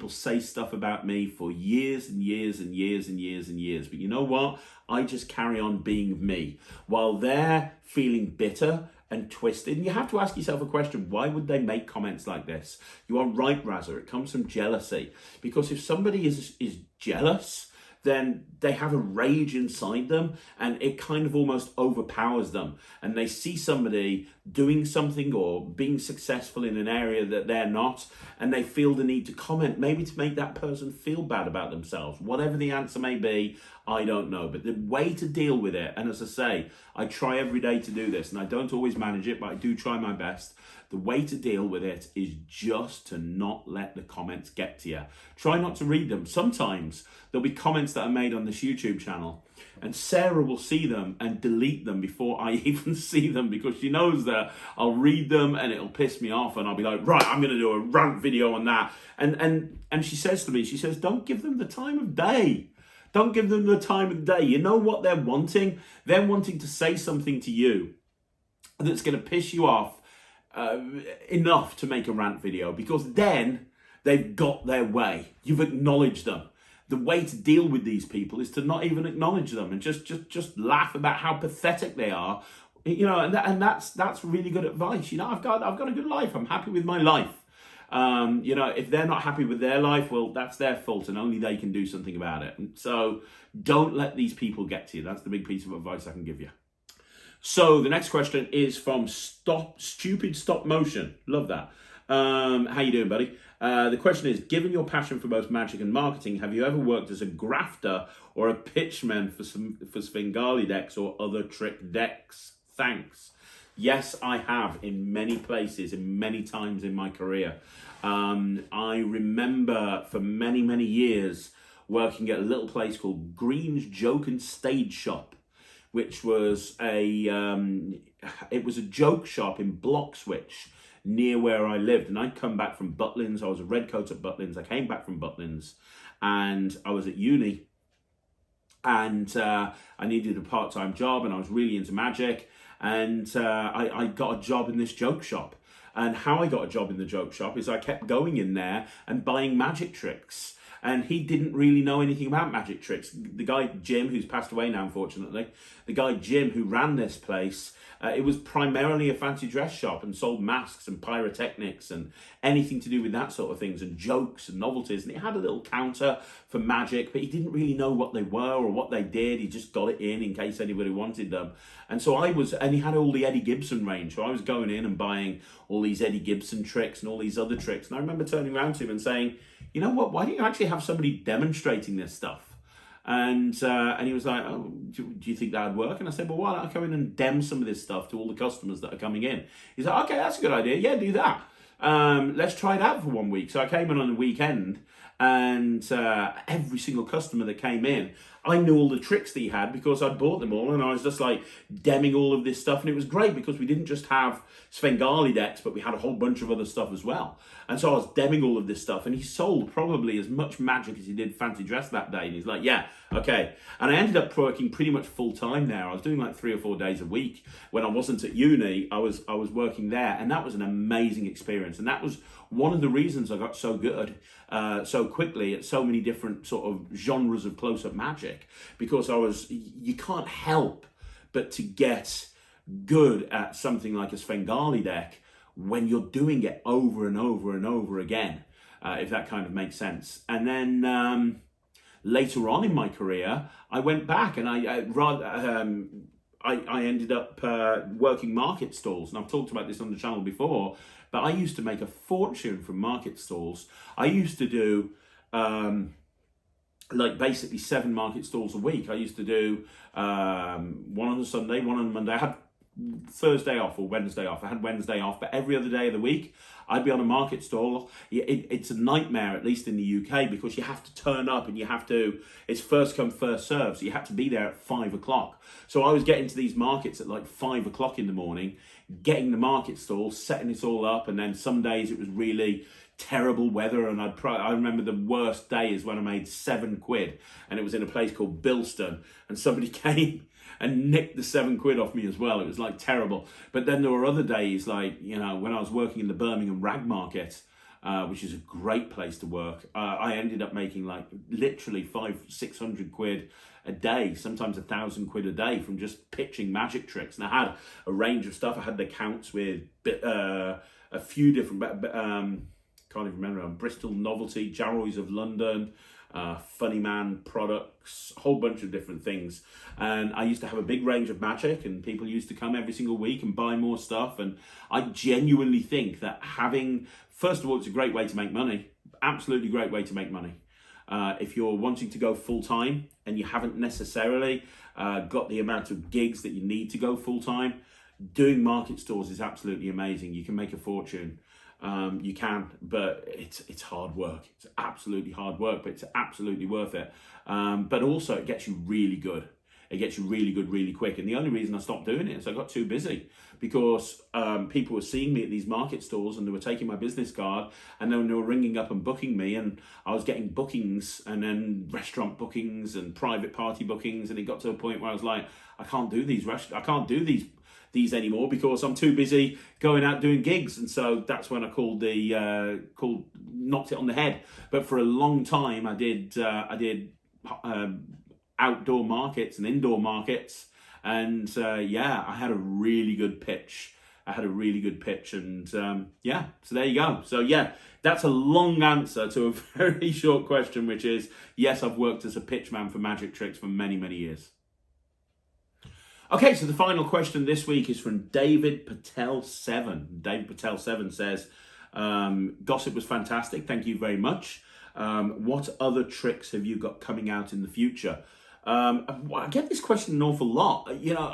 say stuff about me for years and years and years and years and years. But you know what? I just carry on being me while they're feeling bitter and twisted. And you have to ask yourself a question: why would they make comments like this? You are right, Razza. It comes from jealousy. Because if somebody is jealous, then they have a rage inside them, and it kind of almost overpowers them. And they see somebody doing something or being successful in an area that they're not, and they feel the need to comment, maybe to make that person feel bad about themselves. Whatever the answer may be, I don't know. But the way to deal with it, and as I say, I try every day to do this, and I don't always manage it, but I do try my best. The way to deal with it is just to not let the comments get to you. Try not to read them. Sometimes there'll be comments that are made on this YouTube channel, and Sarah will see them and delete them before I even see them, because she knows that I'll read them and it'll piss me off, and I'll be like, right, I'm going to do a rant video on that. And she says to me, she says, don't give them the time of day. Don't give them the time of the day. You know what they're wanting? They're wanting to say something to you that's going to piss you off enough to make a rant video, because then they've got their way. You've acknowledged them. The way to deal with these people is to not even acknowledge them and just laugh about how pathetic they are. You know, and that's really good advice. You know, I've got a good life. I'm happy with my life. You know, if they're not happy with their life, well, that's their fault, and only they can do something about it. And so don't let these people get to you. That's the big piece of advice I can give you. So the next question is from Stupid Stop Motion. Love that. How you doing, buddy? The question is, given your passion for both magic and marketing, have you ever worked as a grafter or a pitchman for Svengali decks or other trick decks? Thanks. Yes, I have, in many places, in many times in my career. I remember for many, many years working at a little place called Green's Joke and Stage Shop, which was it was a joke shop in Bloxwich near where I lived. And I'd come back from Butlins. I was a redcoat at Butlins. I came back from Butlins and I was at uni, and I needed a part-time job, and I was really into magic, and I got a job in this joke shop. And how I got a job in the joke shop is I kept going in there and buying magic tricks. And he didn't really know anything about magic tricks. The guy, Jim, who's passed away now, unfortunately, the guy, Jim, who ran this place, it was primarily a fancy dress shop and sold masks and pyrotechnics and anything to do with that sort of things, and jokes and novelties. And he had a little counter for magic, but he didn't really know what they were or what they did. He just got it in case anybody wanted them. And so and he had all the Eddie Gibson range. So I was going in and buying all these Eddie Gibson tricks and all these other tricks. And I remember turning around to him and saying, you know what, why don't you actually have somebody demonstrating this stuff? And he was like, oh, do you think that would work? And I said, well, why don't I come in and dem some of this stuff to all the customers that are coming in? He's like, okay, that's a good idea. Yeah, do that. Let's try it out for 1 week. So I came in on a weekend, and every single customer that came in, I knew all the tricks that he had because I'd bought them all, and I was just like demming all of this stuff. And it was great because we didn't just have Svengali decks, but we had a whole bunch of other stuff as well. And so I was demming all of this stuff, and he sold probably as much magic as he did fancy dress that day. And he's like, yeah, okay. And I ended up working pretty much full time there. I was doing like 3 or 4 days a week. When I wasn't at uni, I was working there, and that was an amazing experience. And that was one of the reasons I got so good so quickly at so many different sort of genres of close-up magic, because you can't help but to get good at something like a Svengali deck when you're doing it over and over and over again, if that kind of makes sense. And then later on in my career, I went back and I ended up working market stalls. And I've talked about this on the channel before, but I used to make a fortune from market stalls. I used to do like basically 7 market stalls a week. I used to do one on a Sunday, one on a Monday. I had Thursday off or Wednesday off. I had Wednesday off, but every other day of the week I'd be on a market stall. It's a nightmare, at least in the UK, because you have to turn up and it's first come, first serve. So you have to be there at 5 o'clock. So I was getting to these markets at like 5 o'clock in the morning, getting the market stall, setting it all up. And then some days it was really terrible weather, and I remember the worst day is when I made £7, and it was in a place called Bilston, and somebody came and nicked the £7 off me as well. It was like terrible. But then there were other days, like, you know, when I was working in the Birmingham Rag Market, which is a great place to work, I ended up making like literally 500-600 a day, sometimes £1,000 a day from just pitching magic tricks. And I had a range of stuff. I had the counts with a few different, can't even remember, Bristol Novelty, Jarroys of London, Funny Man products, a whole bunch of different things. And I used to have a big range of magic, and people used to come every single week and buy more stuff. And I genuinely think that first of all, it's a great way to make money, absolutely great way to make money. If you're wanting to go full time and you haven't necessarily got the amount of gigs that you need to go full time, doing market stores is absolutely amazing. You can make a fortune. You can, but it's hard work. It's absolutely hard work, but it's absolutely worth it. But also it gets you really good. It gets you really good really quick. And the only reason I stopped doing it is I got too busy, because people were seeing me at these market stores and they were taking my business card, and then they were ringing up and booking me, and I was getting bookings, and then restaurant bookings and private party bookings. And it got to a point where I was like, I can't do these anymore because I'm too busy going out doing gigs. And so that's when I knocked it on the head. But for a long time I did outdoor markets and indoor markets, and I had a really good pitch. And so there you go. So yeah, that's a long answer to a very short question, which is yes, I've worked as a pitchman for magic tricks for many, many years. Okay, so the final question this week is from David Patel 7. David Patel 7 says, gossip was fantastic. Thank you very much. What other tricks have you got coming out in the future? I get this question an awful lot. You know,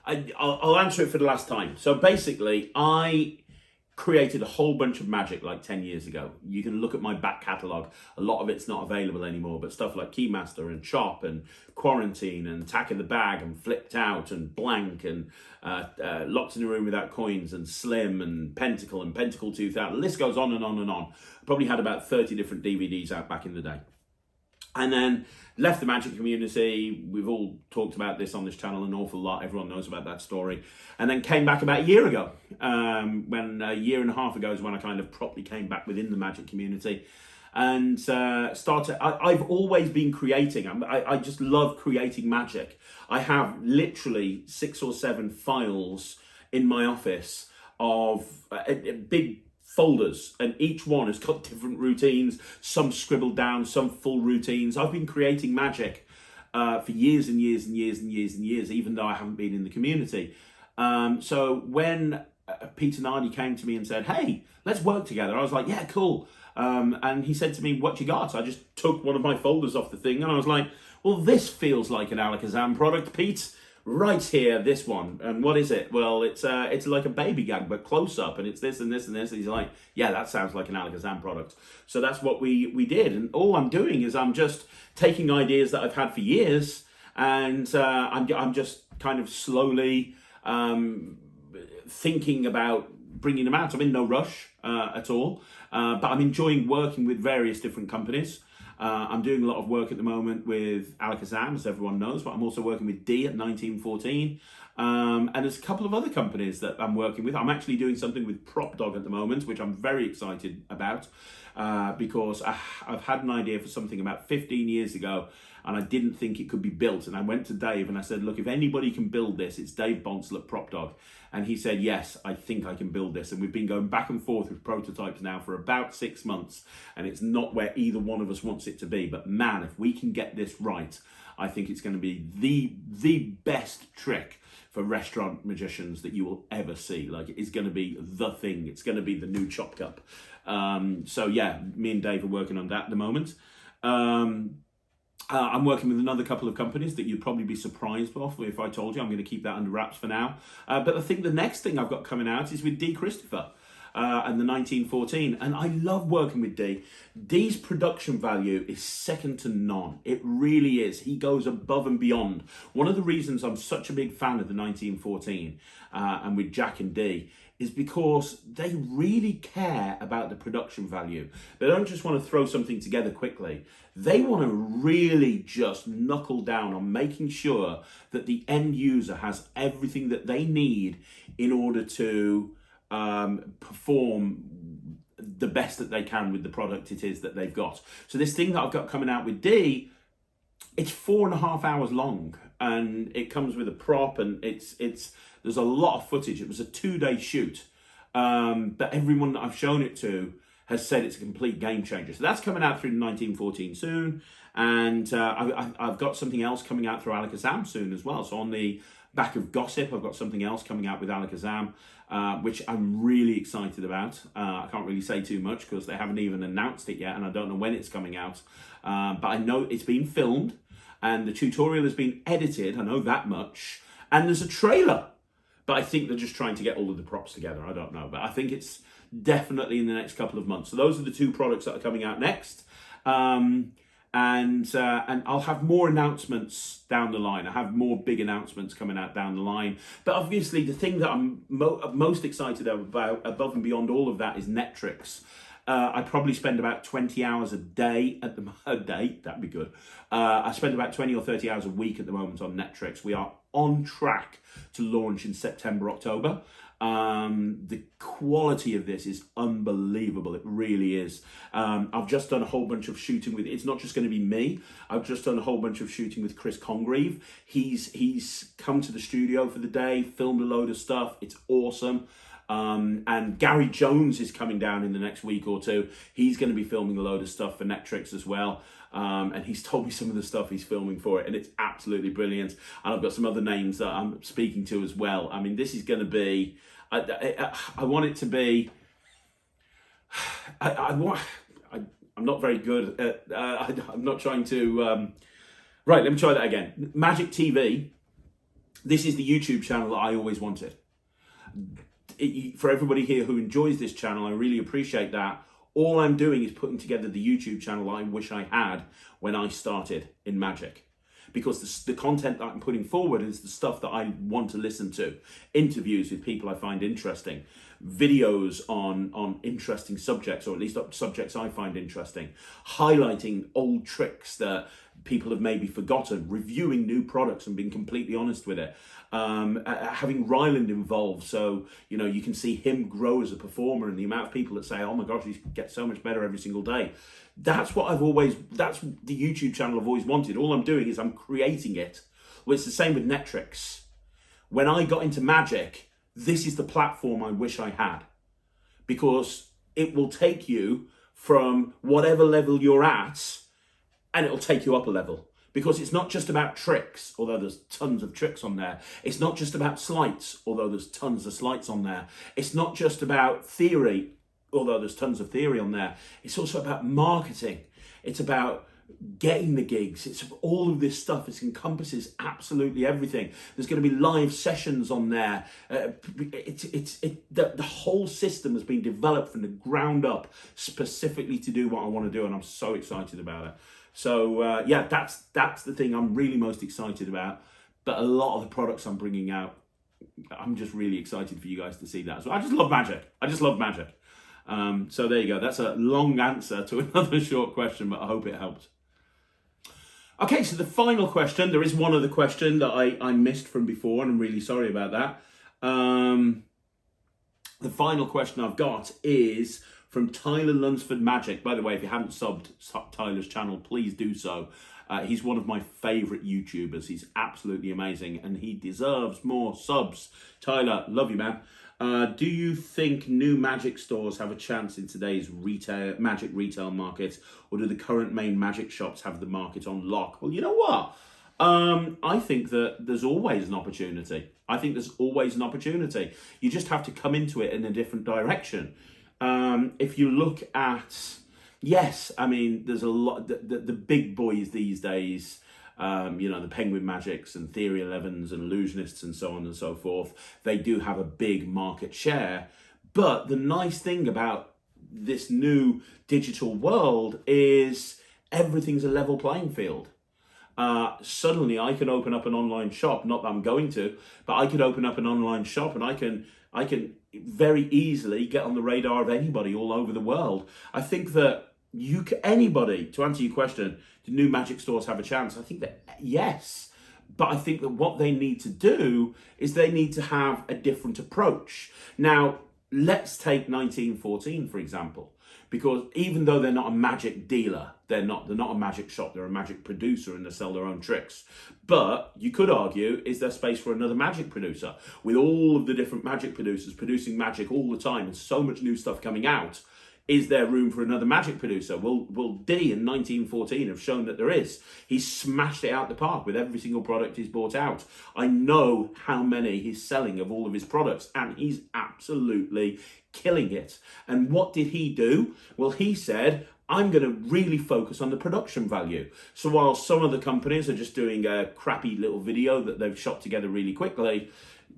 I'll answer it for the last time. So basically, I created a whole bunch of magic like 10 years ago. You can look at my back catalogue. A lot of it's not available anymore, but stuff like Keymaster and Chop and Quarantine and Tack in the Bag and Flipped Out and Blank and Locked in a Room Without Coins and Slim and Pentacle 2000. The list goes on and on and on. I probably had about 30 different DVDs out back in the day. And then left the magic community. We've all talked about this on this channel an awful lot. Everyone knows about that story. And then came back about a year ago. When a year and a half ago is when I kind of properly came back within the magic community. And I've always been creating. I just love creating magic. I have literally 6 or 7 files in my office of big folders, and each one has got different routines, some scribbled down, some full routines. I've been creating magic for years and years and years and years and years, even though I haven't been in the community. So when Peter Nardi came to me and said, hey, let's work together, I was like, yeah, cool. And he said to me, what you got? So I just took one of my folders off the thing and I was like, well, this feels like an Alakazam product, Pete. Right here, this one. And what is it? Well, it's like a baby gag, but close up, and it's this and this and this. And he's like, yeah, that sounds like an Alakazam product. So that's what we did. And all I'm doing is I'm just taking ideas that I've had for years, and I'm just kind of slowly thinking about bringing them out. I'm in no rush at all, but I'm enjoying working with various different companies. I'm doing a lot of work at the moment with Alakazam, as everyone knows, but I'm also working with D at 1914. And there's a couple of other companies that I'm working with. I'm actually doing something with Prop Dog at the moment, which I'm very excited about because I've had an idea for something about 15 years ago and I didn't think it could be built. And I went to Dave and I said, look, if anybody can build this, it's Dave Bonsall at Prop Dog. And he said, yes, I think I can build this. And we've been going back and forth with prototypes now for about 6 months. And it's not where either one of us wants it to be. But man, if we can get this right, I think it's going to be the best trick for restaurant magicians that you will ever see. Like, it is going to be the thing. It's going to be the new Chop Cup. So yeah, me and Dave are working on that at the moment. I'm working with another couple of companies that you'd probably be surprised of if I told you. I'm going to keep that under wraps for now. But I think the next thing I've got coming out is with D. Christopher and the 1914. And I love working with D. D's production value is second to none. It really is. He goes above and beyond. One of the reasons I'm such a big fan of the 1914 and with Jack and D is because they really care about the production value. They don't just want to throw something together quickly. They want to really just knuckle down on making sure that the end user has everything that they need in order to perform the best that they can with the product it is that they've got. So this thing that I've got coming out with D, it's 4.5 hours long, and it comes with a prop, and there's a lot of footage. It was a 2-day shoot, but everyone that I've shown it to has said it's a complete game changer. So that's coming out through 1914 soon, and I've got something else coming out through Alakazam soon as well. So on the back of Gossip, I've got something else coming out with Alakazam, which I'm really excited about. I can't really say too much because they haven't even announced it yet, and I don't know when it's coming out. But I know it's been filmed, and the tutorial has been edited. I know that much, and there's a trailer. But I think they're just trying to get all of the props together. I don't know. But I think it's definitely in the next couple of months. So those are the 2 products that are coming out next. And I'll have more announcements down the line. I have more big announcements coming out down the line. But obviously, the thing that I'm most excited about, above and beyond all of that, is Netrix. I probably spend about 20 hours a day that'd be good. I spend about 20 or 30 hours a week at the moment on Netrix. We are on track to launch in September, October. The quality of this is unbelievable. It really is. I've just done a whole bunch of shooting with, it's not just going to be me. I've just done a whole bunch of shooting with Chris Congreve. He's come to the studio for the day, filmed a load of stuff. It's awesome. And Gary Jones is coming down in the next week or 2. He's going to be filming a load of stuff for Netrix as well. And he's told me some of the stuff he's filming for it, and it's absolutely brilliant. And I've got some other names that I'm speaking to as well. I mean, this is going to be, I want it to be, I'm not very good at, I'm not trying to, right, let me try that again. Magic TV This is the YouTube channel that I always wanted. For everybody here who enjoys this channel, I really appreciate that. All I'm doing is putting together the YouTube channel I wish I had when I started in Magic. Because the content that I'm putting forward is the stuff that I want to listen to. Interviews with people I find interesting. Videos on interesting subjects, or at least subjects I find interesting. Highlighting old tricks that people have maybe forgotten. Reviewing new products and being completely honest with it. Having Ryland involved, so you can see him grow as a performer, and the amount of people that say, oh my gosh, he gets so much better every single day. That's the YouTube channel I've always wanted. All I'm doing is I'm creating it. Well, it's the same with Netrix. When I got into Magic, this is the platform I wish I had, because it will take you from whatever level you're at, and it'll take you up a level. Because it's not just about tricks, although there's tons of tricks on there. It's not just about sleights, although there's tons of sleights on there. It's not just about theory, although there's tons of theory on there. It's also about marketing. It's about getting the gigs. It's all of this stuff. It encompasses absolutely everything. There's going to be live sessions on there. The whole system has been developed from the ground up specifically to do what I want to do, and I'm so excited about it. So yeah, that's the thing I'm really most excited about. But a lot of the products I'm bringing out, I'm just really excited for you guys to see that. So I just love Magic. I just love Magic. So there you go. That's a long answer to another short question, but I hope it helped. Okay, so the final question. There is one other question that I missed from before, and I'm really sorry about that. The final question I've got is from Tyler Lunsford Magic. By the way, if you haven't subbed Tyler's channel, please do so. He's one of my favourite YouTubers. He's absolutely amazing, and he deserves more subs. Tyler, love you, man. Do you think new Magic stores have a chance in today's Magic retail market, or do the current main Magic shops have the market on lock? Well, you know what? I think that there's always an opportunity. You just have to come into it in a different direction. If you look at, yes, I mean, there's a lot, the big boys these days, the Penguin Magics and Theory 11s and Illusionists and so on and so forth, they do have a big market share. But the nice thing about this new digital world is everything's a level playing field. Suddenly I can open up an online shop, not that I'm going to, but I could open up an online shop, and I can very easily get on the radar of anybody all over the world. I think that anybody, to answer your question, do new Magic stores have a chance? I think that yes, but I think that what they need to do is they need to have a different approach. Now, let's take 1914, for example, because even though they're not a Magic dealer, they're not a Magic shop, they're a Magic producer, and they sell their own tricks. But you could argue, is there space for another Magic producer? With all of the different Magic producers producing Magic all the time and so much new stuff coming out, is there room for another Magic producer? Well, D in 1914 have shown that there is. He's smashed it out the park with every single product he's brought out. I know how many he's selling of all of his products, and he's absolutely killing it. And what did he do? Well, he said, I'm going to really focus on the production value. So while some other companies are just doing a crappy little video that they've shot together really quickly,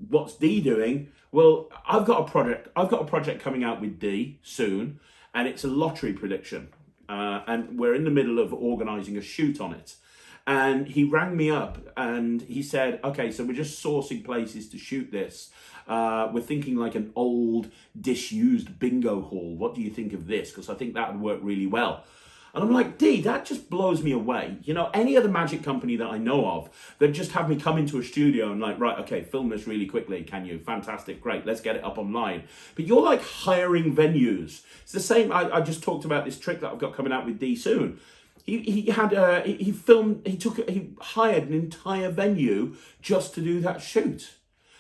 what's D doing? Well, I've got a project coming out with D soon, and it's a lottery prediction. And we're in the middle of organising a shoot on it. And he rang me up and he said, okay, so we're just sourcing places to shoot this. We're thinking like an old, disused bingo hall. What do you think of this? Because I think that would work really well. And I'm like, D, that just blows me away. You know, any other Magic company that I know of, they'd just have me come into a studio and like, right, okay, film this really quickly, can you? Fantastic, great, let's get it up online. But you're like hiring venues. It's the same, I just talked about this trick that I've got coming out with D soon. He hired an entire venue just to do that shoot.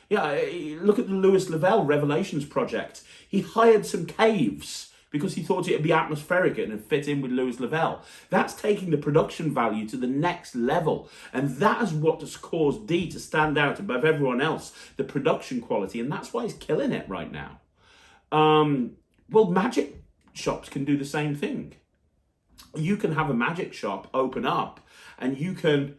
Yeah, look at the Louis Lavelle Revelations project. He hired some caves because he thought it'd be atmospheric and it'd fit in with Louis Lavelle. That's taking the production value to the next level. And that is what has caused D to stand out above everyone else, the production quality. And that's why he's killing it right now. Well, Magic shops can do the same thing. You can have a Magic shop open up and you can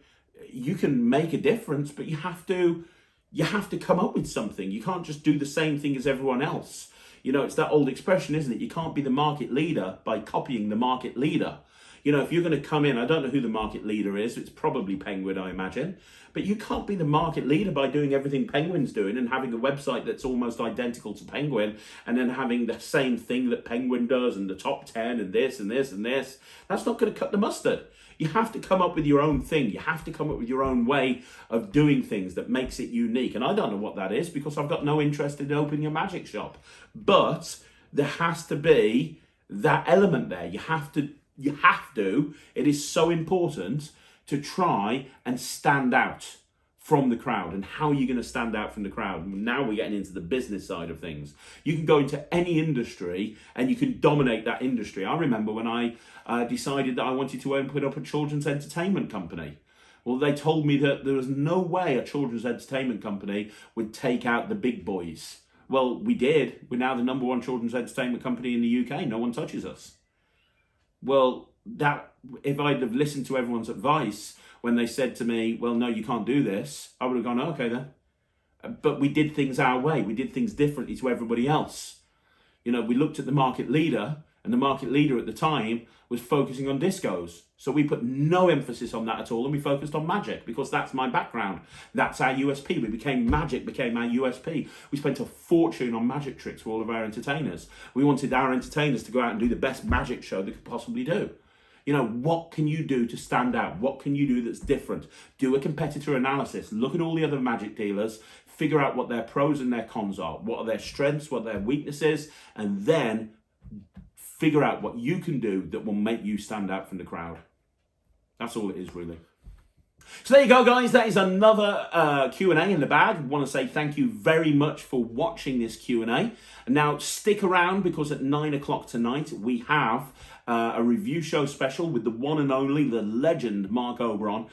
make a difference, but you have to you have to come up with something. You can't just do the same thing as everyone else. You know, it's that old expression, isn't it? You can't be the market leader by copying the market leader. You know, if you're going to come in, I don't know who the market leader is. It's probably Penguin, I imagine. But you can't be the market leader by doing everything Penguin's doing and having a website that's almost identical to Penguin and then having the same thing that Penguin does and the top 10 and this and this and this. That's not going to cut the mustard. You have to come up with your own thing. You have to come up with your own way of doing things that makes it unique. And I don't know what that is because I've got no interest in opening a magic shop. But there has to be that element there. You have to, it is so important to try and stand out from the crowd. And how are you going to stand out from the crowd? Now we're getting into the business side of things. You can go into any industry and you can dominate that industry. I remember when I decided that I wanted to open up a children's entertainment company. Well, they told me that there was no way a children's entertainment company would take out the big boys. Well, we did. We're now the #1 children's entertainment company in the UK. No one touches us. Well, that if I'd have listened to everyone's advice when they said to me, well, no, you can't do this, I would have gone, oh, okay then. But we did things our way. We did things differently to everybody else. You know, we looked at the market leader, and the market leader at the time was focusing on discos. So we put no emphasis on that at all, and we focused on magic because that's my background. That's our USP. Magic became our USP. We spent a fortune on magic tricks for all of our entertainers. We wanted our entertainers to go out and do the best magic show they could possibly do. You know, what can you do to stand out? What can you do that's different? Do a competitor analysis. Look at all the other magic dealers. Figure out what their pros and their cons are. What are their strengths? What are their weaknesses? And then figure out what you can do that will make you stand out from the crowd. That's all it is, really. So there you go, guys. That is another Q&A in the bag. I want to say thank you very much for watching this Q&A. Now, stick around because at 9 o'clock tonight, we have a review show special with the one and only, the legend, Mark Oberon.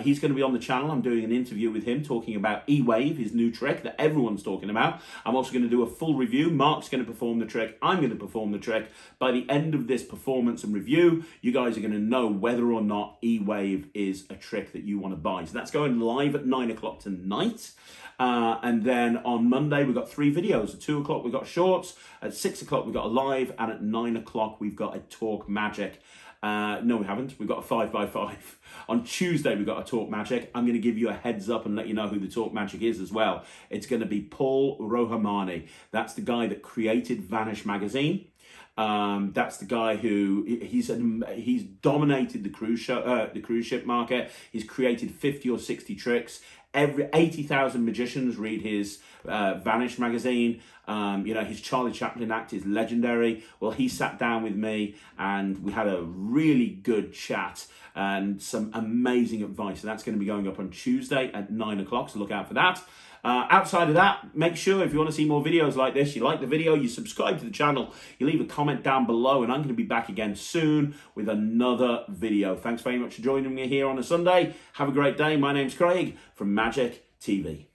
He's going to be on the channel. I'm doing an interview with him talking about E-Wave, his new trick that everyone's talking about. I'm also going to do a full review. Mark's going to perform the trick. I'm going to perform the trick. By the end of this performance and review, you guys are going to know whether or not E-Wave is a trick that you want to buy. So that's going live at 9 o'clock tonight. And then on Monday, we've got 3 videos. At 2 o'clock, we've got shorts. At 6 o'clock, we've got a live. And at 9 o'clock, we've got a Talk Magic. No, we haven't. We've got a 5x5. On Tuesday, we've got a Talk Magic. I'm going to give you a heads up and let you know who the Talk Magic is as well. It's going to be Paul Rohamani. That's the guy that created Vanish magazine. That's the guy who he's dominated the cruise ship market. He's created 50 or 60 tricks. Every 80,000 magicians read his Vanish magazine. You know, his Charlie Chaplin act is legendary. Well, he sat down with me and we had a really good chat and some amazing advice. And that's going to be going up on Tuesday at 9 o'clock. So look out for that. Outside of that, make sure if you want to see more videos like this, you like the video, you subscribe to the channel, you leave a comment down below, and I'm going to be back again soon with another video. Thanks very much for joining me here on a Sunday. Have a great day. My name's Craig from Magic TV.